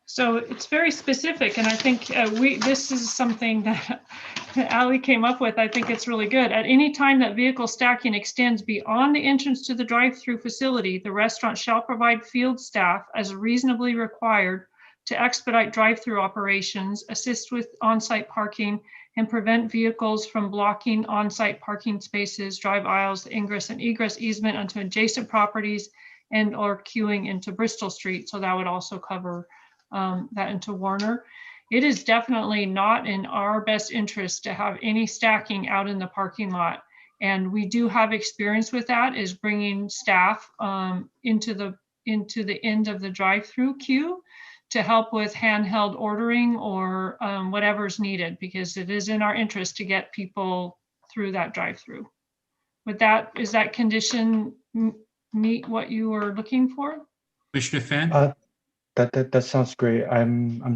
So it's very specific, and I think this is something that Allie came up with. I think it's really good. At any time that vehicle stacking extends beyond the entrance to the drive-through facility, the restaurant shall provide field staff as reasonably required to expedite drive-through operations, assist with on-site parking, and prevent vehicles from blocking on-site parking spaces, drive aisles, ingress and egress easement onto adjacent properties, and or queuing into Bristol Street. So that would also cover that into Warner. It is definitely not in our best interest to have any stacking out in the parking lot. And we do have experience with that, is bringing staff into the end of the drive-through queue to help with handheld ordering or whatever's needed, because it is in our interest to get people through that drive-through. With that, is that condition meet what you were looking for? Commissioner Fan? That sounds great. I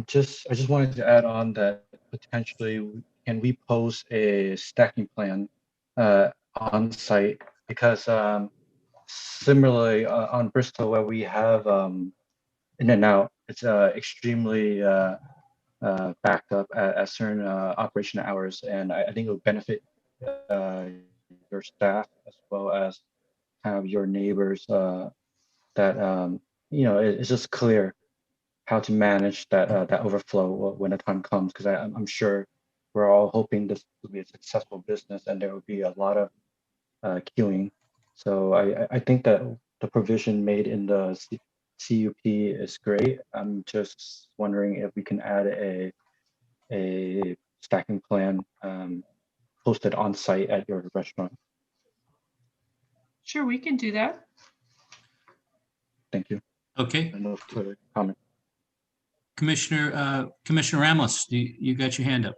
just wanted to add on that potentially can we post a stacking plan on site because similarly on Bristol where we have in and out, it's extremely backed up at certain operation hours, and I think it would benefit uh, your staff as well as kind of your neighbors that it's just clear how to manage that overflow when the time comes, because I'm sure we're all hoping this will be a successful business and there will be a lot of queuing. So I think that the provision made in the CUP is great. I'm just wondering if we can add a stacking plan posted on site at your restaurant. Sure, we can do that. Thank you. Okay, I know further comment. Commissioner Ramos, you got your hand up.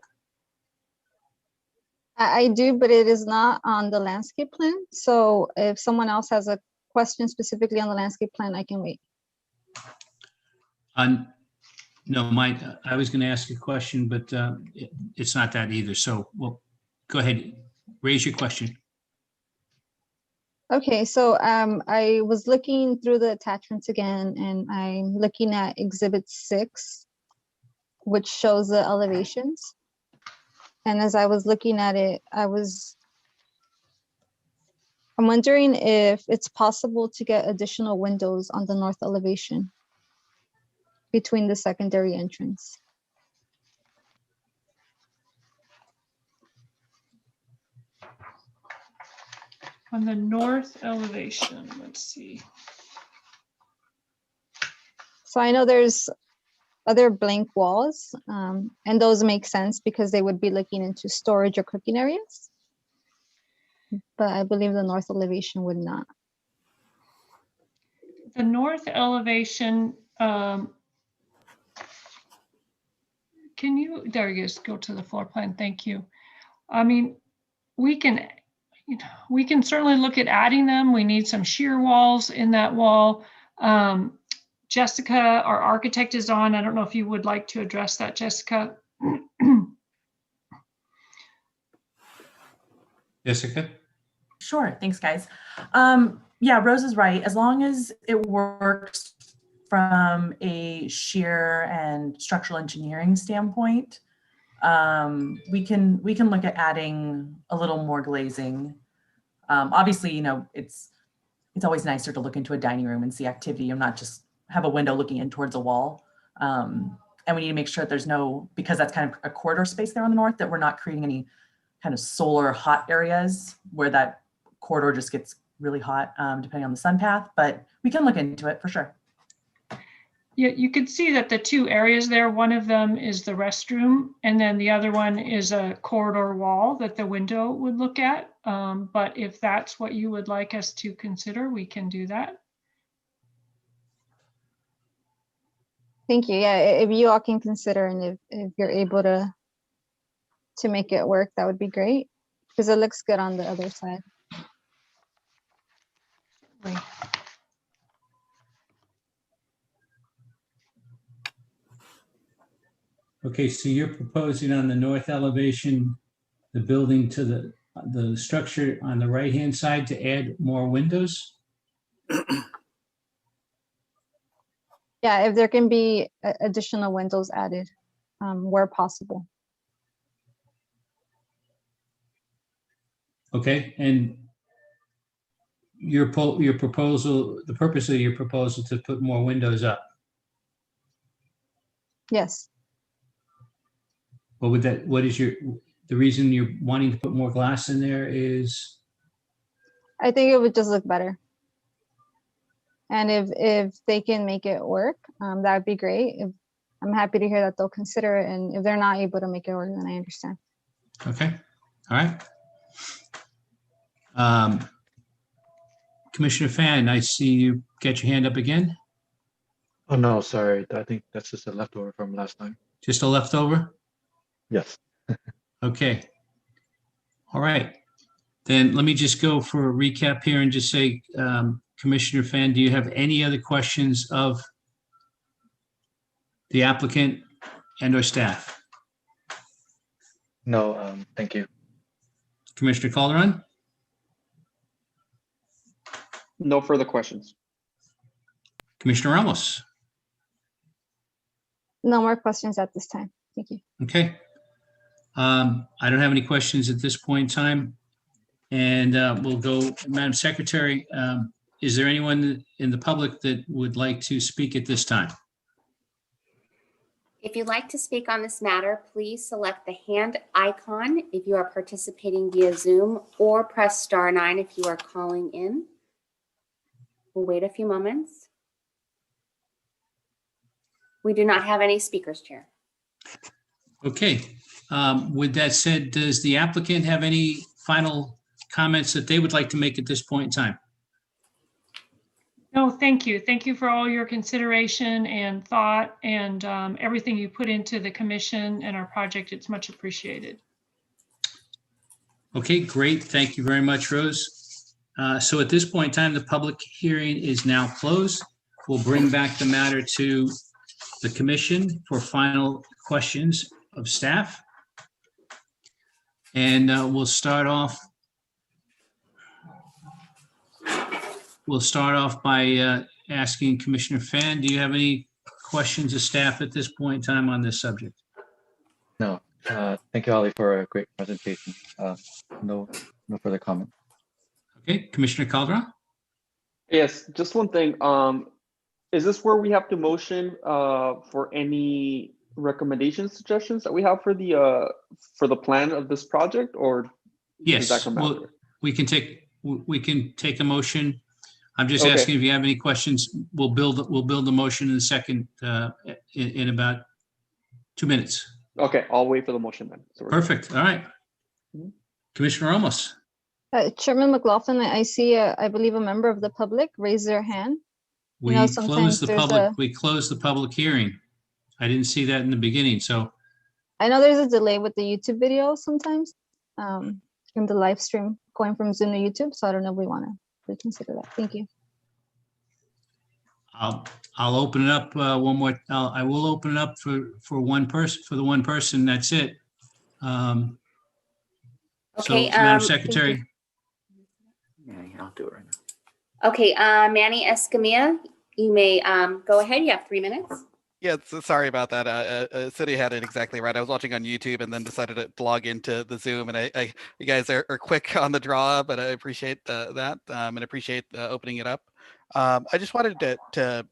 I do, but it is not on the landscape plan. So if someone else has a question specifically on the landscape plan, I can wait. No, I was going to ask a question, but it's not that either. So, well, go ahead, raise your question. Okay, so I was looking through the attachments again, and I'm looking at Exhibit 6, which shows the elevations. And as I was looking at it, I'm wondering if it's possible to get additional windows on the north elevation between the secondary entrance. On the north elevation, let's see. So I know there's other blank walls, and those make sense because they would be looking into storage or cooking areas. But I believe the north elevation would not. The north elevation, can you, there you go to the floor plan, thank you. I mean, we can certainly look at adding them. We need some shear walls in that wall. Jessica, our architect, is on. I don't know if you would like to address that, Jessica. Jessica? Sure, thanks guys. Yeah, Rose is right. As long as it works from a shear and structural engineering standpoint, we can look at adding a little more glazing. Obviously, it's always nicer to look into a dining room and see activity and not just have a window looking in towards a wall. And we need to make sure that there's because that's kind of a corridor space there on the north, that we're not creating any kind of solar hot areas where that corridor just gets really hot, depending on the sun path, but we can look into it for sure. Yeah, you can see that the two areas there, one of them is the restroom, and then the other one is a corridor wall that the window would look at. But if that's what you would like us to consider, we can do that. Thank you. Yeah, if you all can consider, and if you're able to make it work, that would be great, because it looks good on the other side. Right. Okay, so you're proposing on the north elevation, the building to the structure on the right-hand side to add more windows? Yeah, if there can be additional windows added where possible. Okay, and your proposal, the purpose of your proposal to put more windows up, Yes. what is the reason you're wanting to put more glass in there is? I think it would just look better. And if they can make it work, that would be great. I'm happy to hear that they'll consider it. And if they're not able to make it work, then I understand. Okay, all right. Commissioner Fan, I see you get your hand up again. Oh no, sorry. I think that's just a leftover from last time. Just a leftover? Yes. Okay. All right. Then let me just go for a recap here and just say, Commissioner Fan, do you have any other questions of the applicant and or staff? No, thank you. Commissioner Calderon? No further questions. Commissioner Ramos. No more questions at this time. Thank you. Okay. I don't have any questions at this point in time. And we'll go, Madam Secretary, is there anyone in the public that would like to speak at this time? If you'd like to speak on this matter, please select the hand icon if you are participating via Zoom, or press *9 if you are calling in. We'll wait a few moments. We do not have any speakers, Chair. Okay. With that said, does the applicant have any final comments that they would like to make at this point in time? No, thank you. Thank you for all your consideration and thought and everything you put into the commission and our project. It's much appreciated. Okay, great. Thank you very much, Rose. So at this point in time, the public hearing is now closed. We'll bring back the matter to the commission for final questions of staff. And we'll start off by asking Commissioner Fan, do you have any questions of staff at this point in time on this subject? No. Thank you, Ali, for a great presentation. No further comment. Okay, Commissioner Calderon? Yes, just one thing. Is this where we have to motion for any recommendations, suggestions that we have for the plan of this project, or does Yes, that come well, after? we can take a motion. I'm just Okay. asking if you have any questions. We'll build the motion in a second, in about 2 minutes. Okay, I'll wait for the motion then. So we're- Perfect. All right. Mhm. Commissioner Ramos. Chairman McLaughlin, I see, I believe, a member of the public raise their hand. We know, closed sometimes the there's public. a- We closed the public hearing. I didn't see that in the beginning. So I know there's a delay with the YouTube video sometimes, in the live stream going from Zoom to YouTube. So I don't know if we want to reconsider that. Thank you. I'll open it up one more. I will open it up for one person. For the one person, that's it. So, Okay, Madam thank Secretary. Yeah, I'll do it right now. Okay, Manny Escamilla, you may go ahead. You have 3 minutes. Yeah, so sorry about that. City had it exactly right. I was watching on YouTube and then decided to log into the Zoom. And you guys are quick on the draw, but I appreciate that and appreciate opening it up. I just wanted to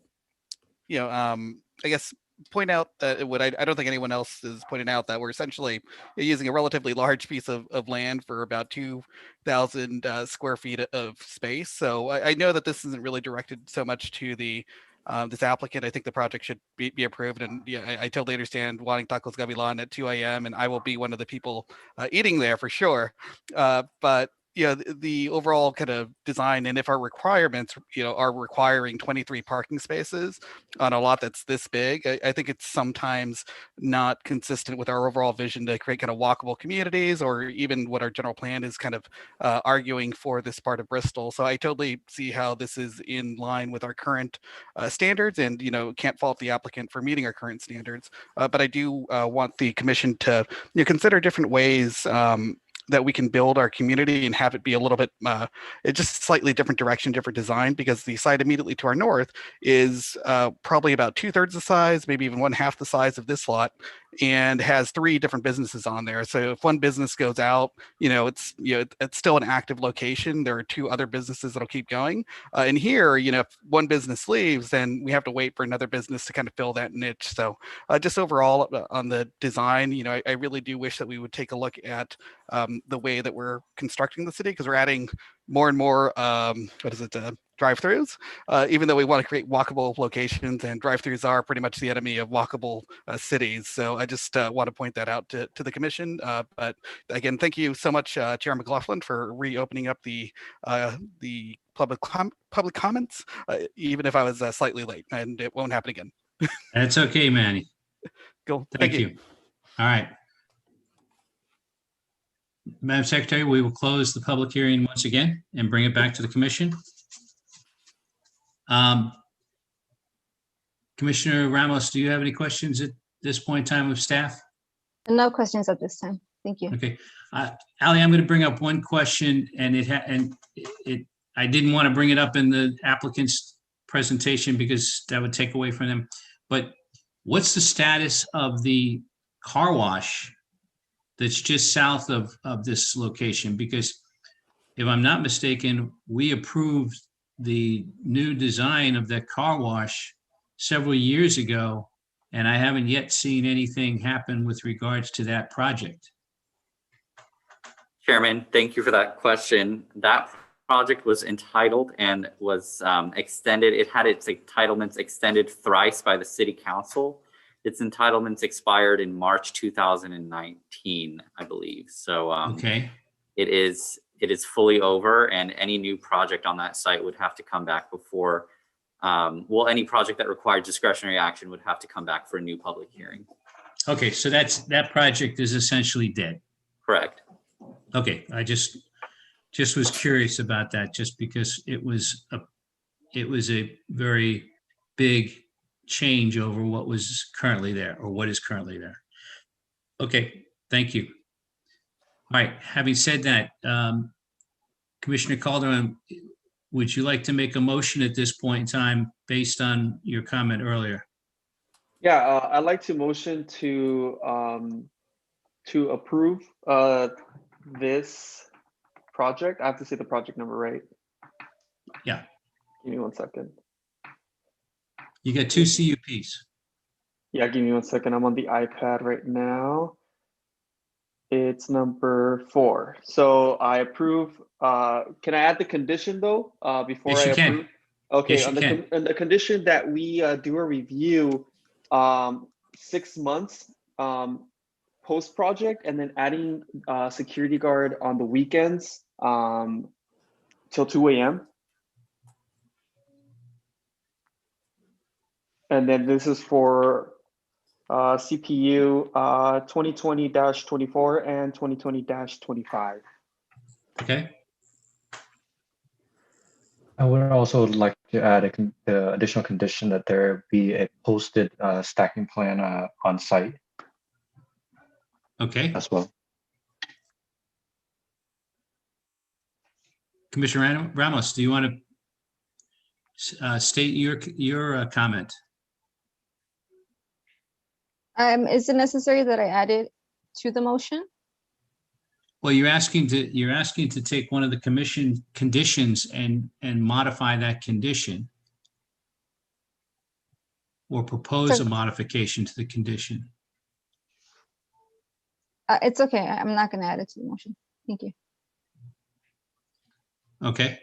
I guess point out that I don't think anyone else is pointing out that we're essentially using a relatively large piece of land for about 2,000 square feet of space. So I know that this isn't really directed so much to this applicant. I think the project should be approved, and yeah, I totally understand wanting tacos gavilan at 2 a.m. and I will be one of the people eating there for sure. But the overall kind of design, and if our requirements, are requiring 23 parking spaces on a lot that's this big, I think it's sometimes not consistent with our overall vision to create kind of walkable communities, or even what our general plan is kind of arguing for this part of Bristol. So I totally see how this is in line with our current standards, and can't fault the applicant for meeting our current standards. But I do want the commission to consider different ways that we can build our community and have it be a little bit just slightly different direction, different design, because the site immediately to our north is probably about 2/3 the size, maybe even 1/2 the size of this lot, and has 3 different businesses on there. So if one business goes out, it's still an active location. There are 2 other businesses that'll keep going. And here, if one business leaves, then we have to wait for another business to kind of fill that niche. So just overall on the design, I really do wish that we would take a look at the way that we're constructing the city, because we're adding more and more drive-throughs, even though we want to create walkable locations, and drive-throughs are pretty much the enemy of walkable cities. So I just want to point that out to the commission. But again, thank you so much, Chair McLaughlin, for reopening up the public comments, even if I was slightly late, and it won't happen again. That's okay, Manny. Cool. Thank you. All right. Madam Secretary, we will close the public hearing once again and bring it back to the commission. Commissioner Ramos, do you have any questions at this point in time of staff? No questions at this time. Thank you. Okay, Ali, I'm going to bring up one question, and I didn't want to bring it up in the applicant's presentation because that would take away from them. But what's the status of the car wash that's just south of this location? Because if I'm not mistaken, we approved the new design of that car wash several years ago, and I haven't yet seen anything happen with regards to that project. Chairman, thank you for that question. That project was entitled and was extended. It had its entitlements extended thrice by the city council. Its entitlements expired in March 2019, I believe. So Okay, it is fully over, and any new project on that site would have to come back before, well, any project that required discretionary action would have to come back for a new public hearing. okay, so that project is essentially dead. Correct. Okay, I just was curious about that, just because it was a very big change over what was currently there, or what is currently there. Okay, thank you. All right, having said that, Commissioner Calderon, would you like to make a motion at this point in time based on your comment earlier? Yeah, I'd like to motion to approve this project. I have to say the project number, right? Yeah. Give me 1 second. You got 2 CUPs. Yeah, give me 1 second. I'm on the iPad right now. It's number 4. So I approve. Can I add the condition though before Yes, I you can. approve? Okay, Yes, you can. on the condition that we do a review 6 months post project, and then adding security guard on the weekends till 2 a.m. And then this is for CPU 2020-24 and 2020-25. Okay, I would also like to add the additional condition that there be a posted stacking plan on site okay. as well. Commissioner Ramos, do you want to state your comment? Is it necessary that I add it to the motion? Well, you're asking to take one of the commission conditions and modify that condition, or propose So- a modification to the condition. It's okay. I'm not going to add it to the motion. Thank you. Okay,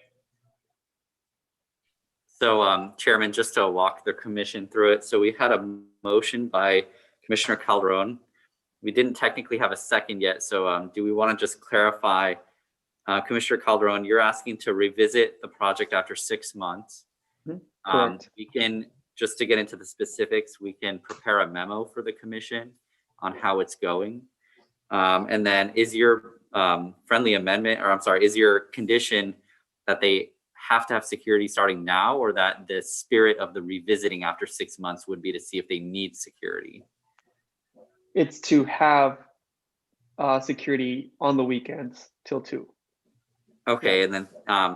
So Chairman, just to walk the commission through it. So we had a motion by Commissioner Calderon. We didn't technically have a second yet. So do we want to just clarify, Commissioner Calderon, you're asking to revisit the project after 6 months. Correct. We can, just to get into the specifics, we can prepare a memo for the commission on how it's going. And then is your friendly amendment, or I'm sorry, is your condition that they have to have security starting now, or that the spirit of the revisiting after 6 months would be to see if they need security? It's to have security on the weekends till 2. Okay, and then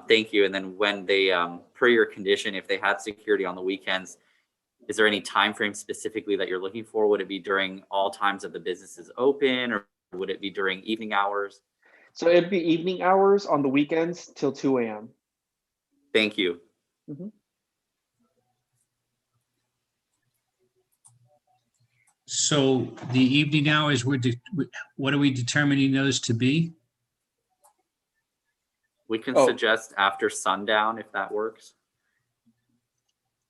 thank you. And then when they, per your condition, if they had security on the weekends, is there any time frame specifically that you're looking for? Would it be during all times of the business is open, or would it be during evening hours? So it'd be evening hours on the weekends till 2 a.m. Thank you. so the evening hours, what are we determining those to be? We can Oh. suggest after sundown if that works.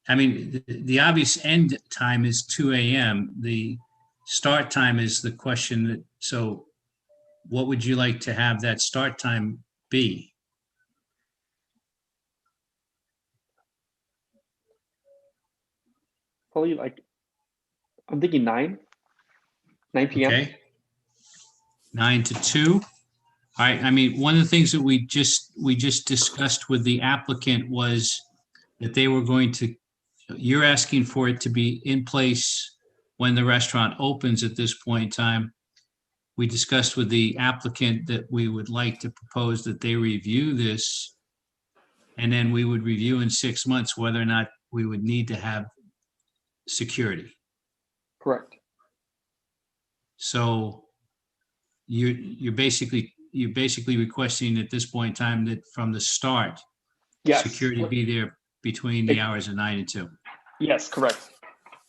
I mean, the obvious end time is 2 a.m. The start time is the question. So what would you like to have that start time be? Probably like, I'm thinking 9 p.m. Okay. 9 to 2. All right. I mean, one of the things that we just discussed with the applicant was that they were going to, you're asking for it to be in place when the restaurant opens at this point in time. We discussed with the applicant that we would like to propose that they review this And then we would review in 6 months whether or not we would need to have security. Correct. So you're basically requesting at this point in time that from the start, Yes. security be there between the hours of 9 and 2. Yes, correct.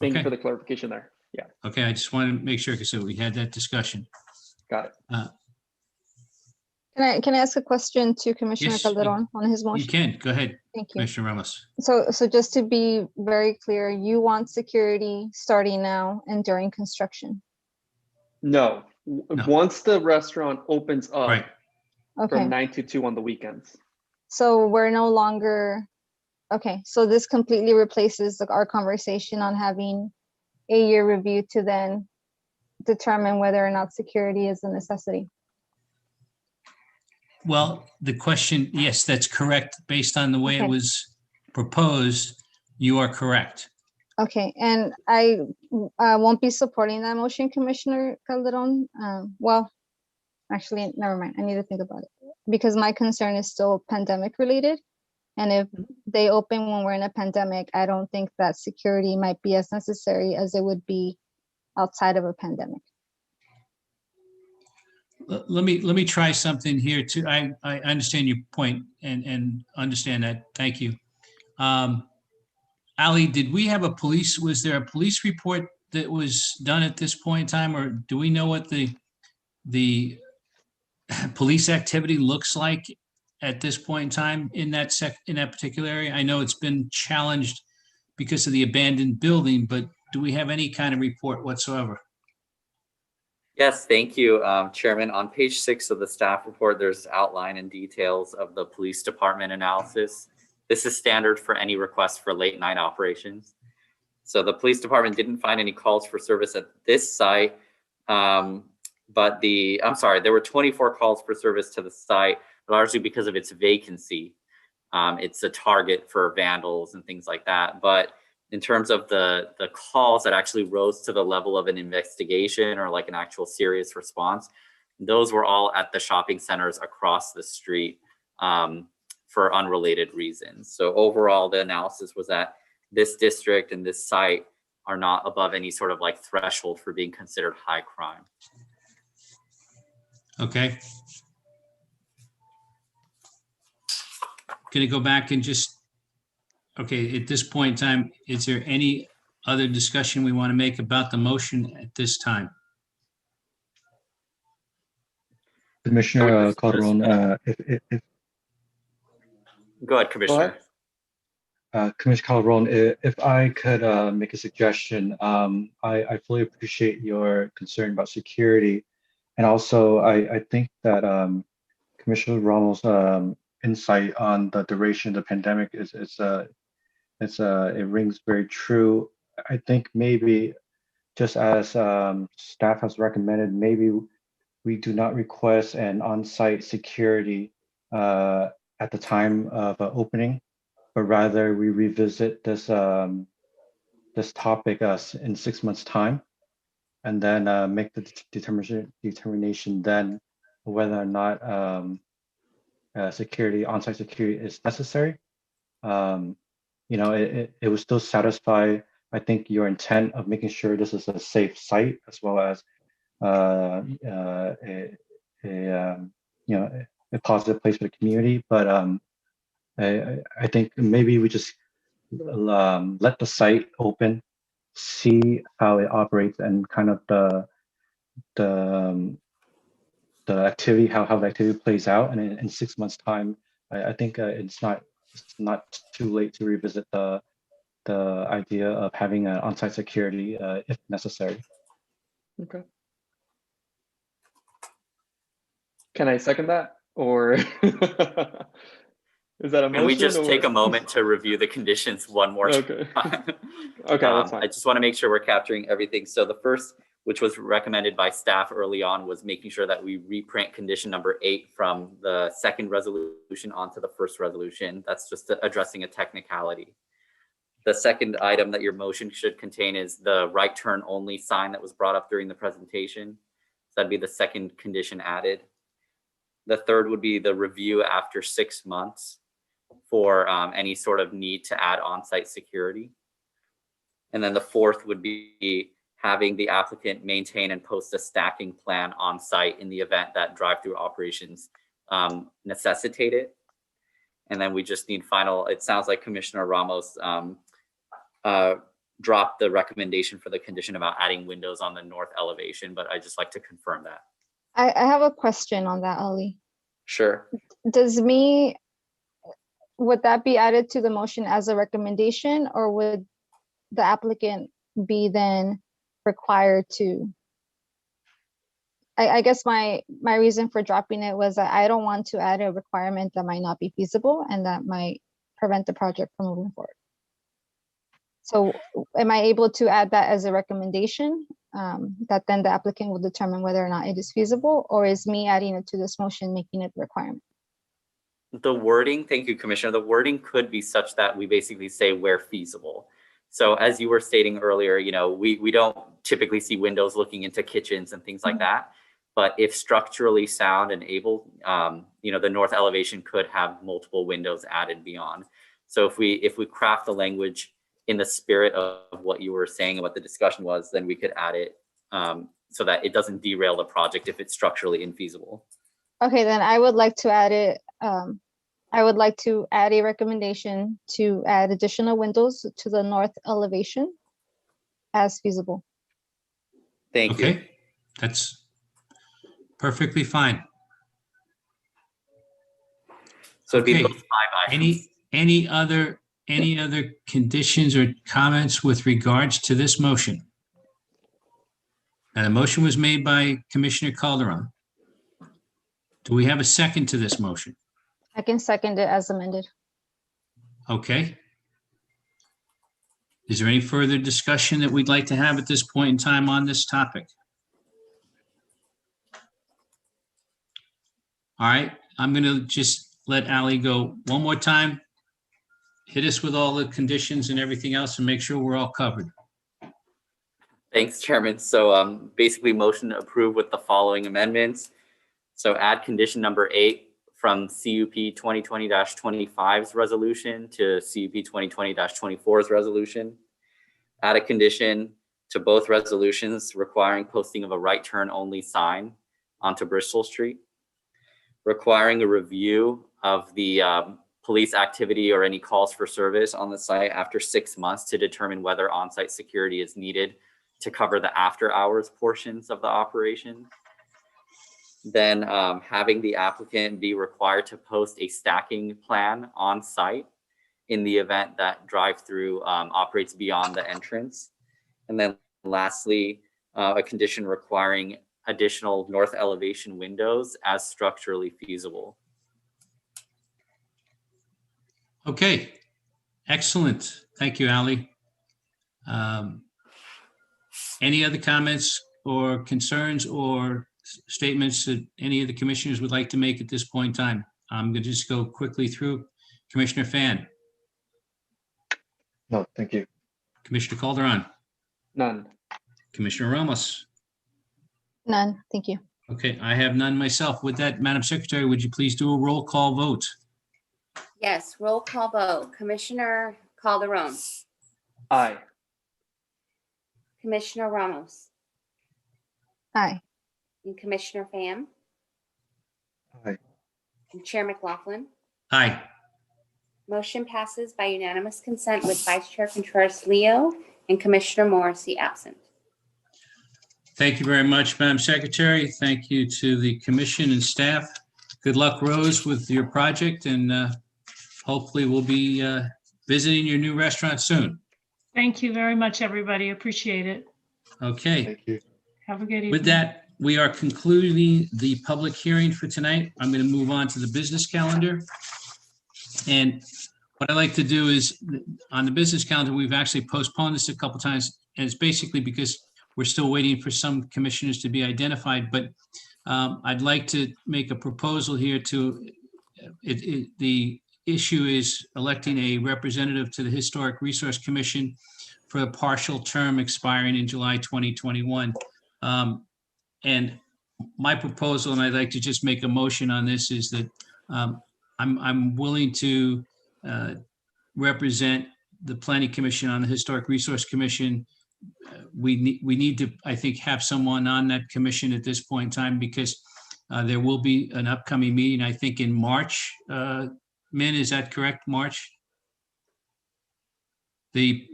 Thank you Okay. for the clarification there. Yeah, Okay, I just wanted to make sure, because we had that discussion. got it. Can I ask a question to Commissioner Yes, Calderon on his You motion? can, go ahead, Thank you. Commissioner Ramos. So just to be very clear, you want security starting now and during construction? No. No. Once the restaurant opens up Right. Okay, from 9 to 2 on the weekends. so we're no longer, okay, so this completely replaces our conversation on having a year review to then determine whether or not security is a necessity. Well, the question, yes, that's correct. Based on the way it Okay. was proposed, you are correct. Okay, and I won't be supporting that motion, Commissioner Calderon. Well, actually, never mind. I need to think about it because my concern is still pandemic related. And if they open when we're in a pandemic, I don't think that security might be as necessary as it would be outside of a pandemic. Let me try something here too. I understand your point and understand that. Thank you. Ali, did we have was there a police report that was done at this point in time, or do we know what the police activity looks like at this point in time in that particular area? I know it's been challenged because of the abandoned building, but do we have any kind of report whatsoever? Yes, thank you, Chairman. On page 6 of the staff report, there's outline and details of the police department analysis. This is standard for any request for late night operations. So the police department didn't find any calls for service at this site, but there were 24 calls for service to the site, largely because of its vacancy. It's a target for vandals and things like that. But in terms of the calls that actually rose to the level of an investigation or like an actual serious response, those were all at the shopping centers across the street for unrelated reasons. So overall, the analysis was that this district and this site are not above any sort of like threshold for being considered high crime. Okay. Can I go back and just, okay, at this point in time, is there any other discussion we want to make about the motion at this time? Commissioner Calderon, if Go ahead, Commissioner. Commissioner Calderon, if I could make a suggestion, I fully appreciate your concern about security. And also, I think that Commissioner Ramos' insight on the duration of the pandemic it rings very true. I think maybe just as staff has recommended, maybe we do not request an on-site security at the time of opening, but rather we revisit this this topic in 6 months' time, and then make the determination then whether or not on-site security is necessary. You know, it will still satisfy, I think, your intent of making sure this is a safe site as well as a positive place for the community. But I think maybe we just let the site open, see how it operates, and kind of the activity, how the activity plays out, and in 6 months' time, I think it's not too late to revisit the idea of having an on-site security if necessary. Okay. Can I second that, or is that a motion? Can we just or... take a moment to review the conditions one more Okay. time? Okay, that's fine. I just want to make sure we're capturing everything. So the first, which was recommended by staff early on, was making sure that we reprint condition number 8 from the second resolution onto the first resolution. That's just addressing a technicality. The second item that your motion should contain is the right turn only sign that was brought up during the presentation. So that'd be the second condition added. The third would be the review after 6 months for any sort of need to add on-site security. And then the fourth would be having the applicant maintain and post a stacking plan on site in the event that drive-through operations necessitate it. And then we just need final, it sounds like Commissioner Ramos dropped the recommendation for the condition about adding windows on the north elevation, but I'd just like to confirm that. I have a question on that, Ali. Sure. Would that be added to the motion as a recommendation, or would the applicant be then required to? I guess my reason for dropping it was that I don't want to add a requirement that might not be feasible and that might prevent the project from moving forward. So am I able to add that as a recommendation, that then the applicant will determine whether or not it is feasible, or is me adding it to this motion making it a requirement? The wording, thank you, Commissioner. The wording could be such that we basically say where feasible. So as you were stating earlier, you know, we don't typically see windows looking into kitchens and things like that. But if structurally sound and able, you know, the north elevation could have multiple windows added beyond. So if we craft the language in the spirit of what you were saying and what the discussion was, then we could add it so that it doesn't derail the project if it's structurally infeasible. Okay, then I would like to add it. I would like to add a recommendation to add additional windows to the north elevation as feasible. Thank you. Okay, that's perfectly fine. So it'd be Okay. those 5 items. Any other conditions or comments with regards to this motion? Now, the motion was made by Commissioner Calderon. Do we have a second to this motion? I can second it as amended. Okay. Is there any further discussion that we'd like to have at this point in time on this topic? All right, I'm going to just let Ali go one more time. Hit us with all the conditions and everything else and make sure we're all covered. Thanks, Chairman. So basically motion to approve with the following amendments. So add condition number 8 from CUP 2020-25's resolution to CUP 2020-24's resolution. Add a condition to both resolutions requiring posting of a right turn only sign onto Bristol Street. Requiring a review of the police activity or any calls for service on the site after 6 months to determine whether on-site security is needed to cover the after hours portions of the operation. Then having the applicant be required to post a stacking plan on site in the event that drive-through operates beyond the entrance. And then lastly, a condition requiring additional north elevation windows as structurally feasible. Okay, excellent. Thank you, Ali. Any other comments or concerns or statements that any of the commissioners would like to make at this point in time? I'm going to just go quickly through. Commissioner Fan, No, thank you. Commissioner Calderon, None. Commissioner Ramos. None, thank you. Okay, I have none myself. With that, Madam Secretary, would you please do a roll call vote? Yes, roll call vote. Commissioner Calderon, Aye. Commissioner Ramos, Aye. and Commissioner Pham, Aye. and Chair McLaughlin. Aye. Motion passes by unanimous consent with Vice Chair Contreras Leo and Commissioner Morrissey absent. Thank you very much, Madam Secretary. Thank you to the commission and staff. Good luck, Rose, with your project, and hopefully we'll be visiting your new restaurant soon. Thank you very much, everybody. Appreciate it. Okay. Thank you. Have a good evening. With that, we are concluding the public hearing for tonight. I'm going to move on to the business calendar. And what I like to do is, on the business calendar, we've actually postponed this a couple times, and it's basically because we're still waiting for some commissioners to be identified. But I'd like to make a proposal here to, the issue is electing a representative to the Historic Resource Commission for a partial term expiring in July 2021. And my proposal, and I'd like to just make a motion on this, is that I'm willing to represent the Planning Commission on the Historic Resource Commission. We need to, I think, have someone on that commission at this point in time because there will be an upcoming meeting, I think, in March. Min, is that correct, March? The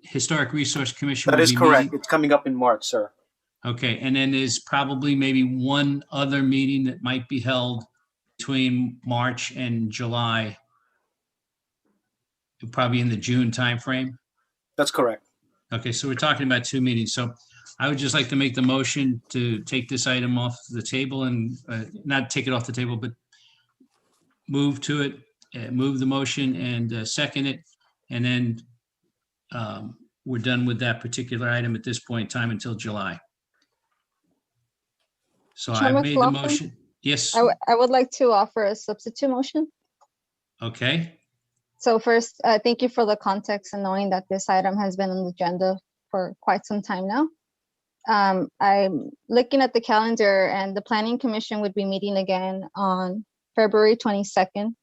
Historic Resource Commission That will is be correct. meeting. It's coming up in March, sir. Okay, and then there's probably maybe one other meeting that might be held between March and July, probably in the June timeframe. That's correct. Okay, so we're talking about 2 meetings. So I would just like to make the motion to take this item off the table and not take it off the table, but move to it, move the motion and second it. And then we're done with that particular item at this point in time until July. So Chair I've made the McLaughlin? motion. Yes, I would like to offer a substitute motion. okay. So first, thank you for the context and knowing that this item has been on the agenda for quite some time now. I'm looking at the calendar and the Planning Commission would be meeting again on February 22nd.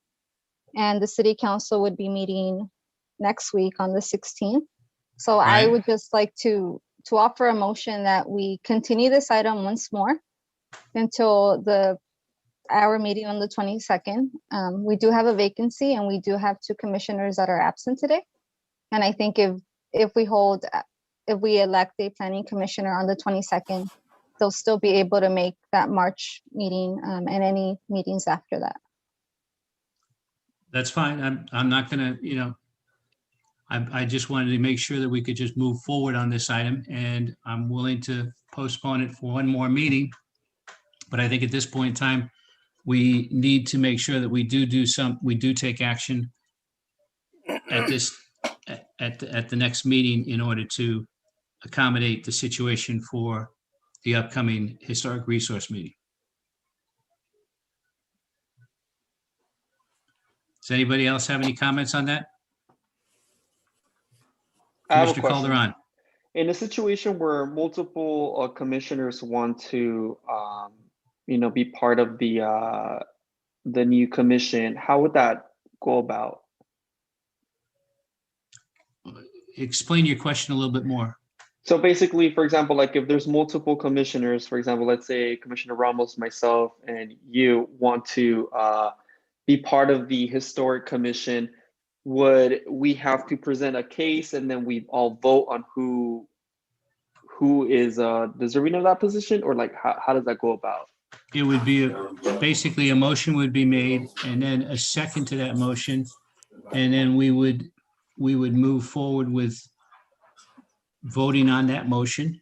And the City Council would be meeting next week on the 16th. So I Right. would just like to offer a motion that we continue this item once more until our meeting on the 22nd. We do have a vacancy and we do have 2 commissioners that are absent today. And I think if we elect a planning commissioner on the 22nd, they'll still be able to make that March meeting and any meetings after that. That's fine. I'm not gonna, I just wanted to make sure that we could just move forward on this item and I'm willing to postpone it for one more meeting. But I think at this point in time, we need to make sure that we do take action at the next meeting in order to accommodate the situation for the upcoming historic resource meeting. Does anybody else have any comments on that? I have a Mr. question. Calderon. In a situation where multiple commissioners want to, be part of the new commission, how would that go about? Explain your question a little bit more. So basically, for example, like if there's multiple commissioners, for example, let's say Commissioner Ramos, myself, and you want to be part of the historic commission, would we have to present a case and then we all vote on who is deserving of that position, or like how does that go about? It would be basically a motion would be made and then a second to that motion. And then we would move forward with voting on that motion.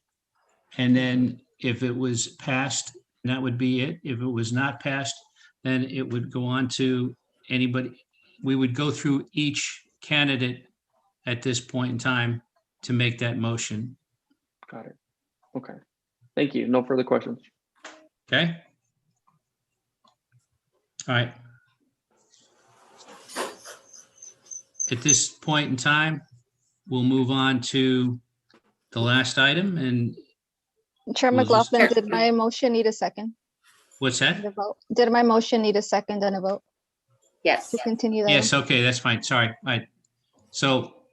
And then if it was passed, that would be it. If it was not passed, then it would go on to anybody. We would go through each candidate at this point in time to make that motion. Got it. Okay. Thank you. No further questions. Okay. All right. At this point in time, we'll move on to the last item. And Chair We'll just- McLaughlin, did my motion need a second? what's and that? a vote? Did my motion need a second and a vote Yes. to continue that? Yes, okay, that's fine. Sorry. All right. So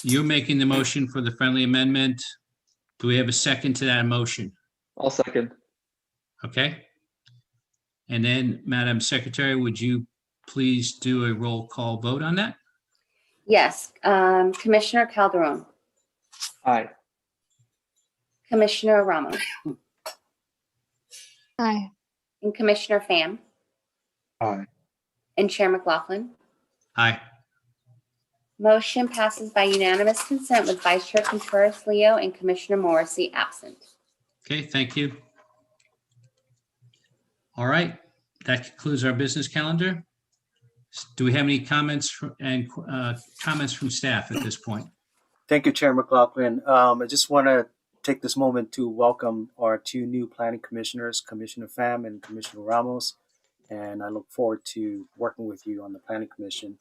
you're making the motion for the friendly amendment. Do we have a second to that motion? I'll second. Okay. And then, Madam Secretary, would you please do a roll call vote on that? Yes. Commissioner Calderon, Aye. Commissioner Ramos, Aye. and Commissioner Pham, Aye. and Chair McLaughlin. Aye. Motion passes by unanimous consent with Vice Chair Contreras-Leo and Commissioner Morrissey absent. Okay, thank you. All right, that concludes our business calendar. Do we have any comments comments from staff at this point? Thank you, Chair McLaughlin. I just want to take this moment to welcome our 2 new planning commissioners, Commissioner Pham and Commissioner Ramos, and I look forward to working with you on the Planning Commission.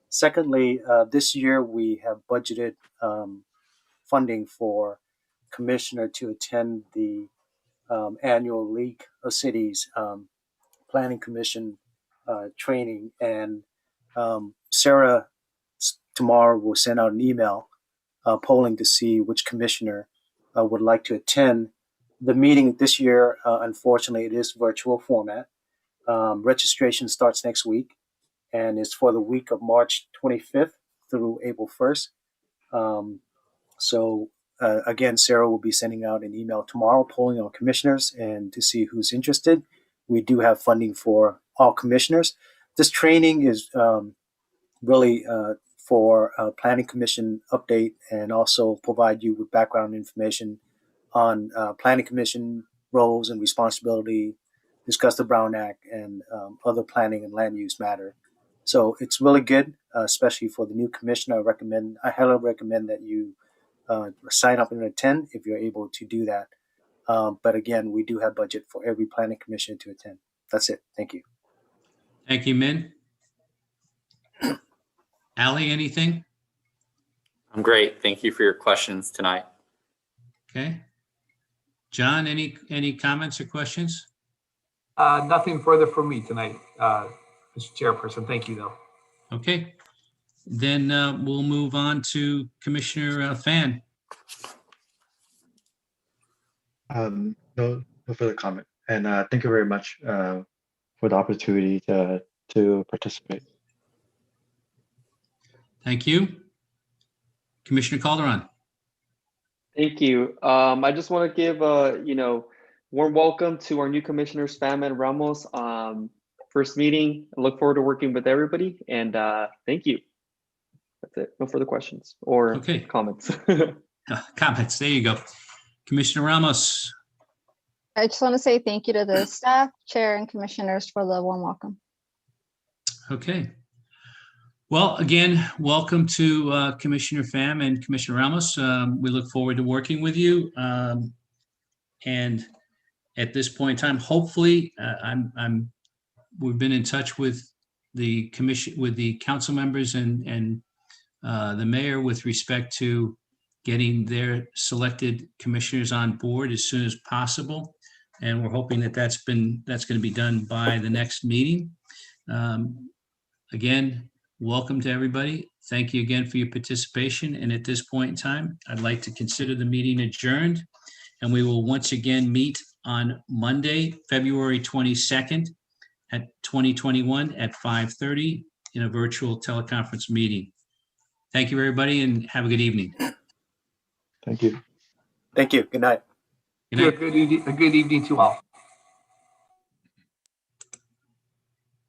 Secondly, this year we have budgeted funding for Commissioner to attend the annual League of Cities Planning Commission training, and Sarah tomorrow will send out an email polling to see which commissioner would like to attend the meeting this year. Unfortunately, it is virtual format. Registration starts next week and is for the week of March 25th through April 1st. Again, Sarah will be sending out an email tomorrow polling on commissioners and to see who's interested. We do have funding for all commissioners. This training is really for a planning commission update and also provide you with background information on planning commission roles and responsibility, discuss the Brown Act and other planning and land use matter. So it's really good, especially for the new commissioner. I highly recommend that you sign up and attend if you're able to do that. But again, we do have budget for every planning commission to attend. That's it. Thank you. Thank you, Min. Ali, anything? I'm great. Thank you for your questions tonight. Okay. John, any comments or questions? Nothing further from me tonight, Mr. Chairperson. Thank you, though. Okay. Then we'll move on to Commissioner Fan. No further comment. And thank you very much for the opportunity to participate. Thank you. Commissioner Calderon. Thank you. I just want to give warm welcome to our new commissioners, Pham and Ramos. First meeting. I look forward to working with everybody, and thank you. That's it. No further questions or comments. Comments. There you go. Commissioner Ramos. I just want to say thank you to the staff, chair, and commissioners for the warm welcome. Okay. Well, again, welcome to Commissioner Pham and Commissioner Ramos. We look forward to working with you. And at this point in time, hopefully, we've been in touch with the commission, with the council members and the mayor with respect to getting their selected commissioners on board as soon as possible. And we're hoping that that's going to be done by the next meeting. Again, welcome to everybody. Thank you again for your participation. And at this point in time, I'd like to consider the meeting adjourned. And we will once again meet on Monday, February 22nd at 2021 at 5:30 in a virtual teleconference meeting. Thank you, everybody, and have a good evening. Thank you. Thank you. Good night. Good night. A good evening to all.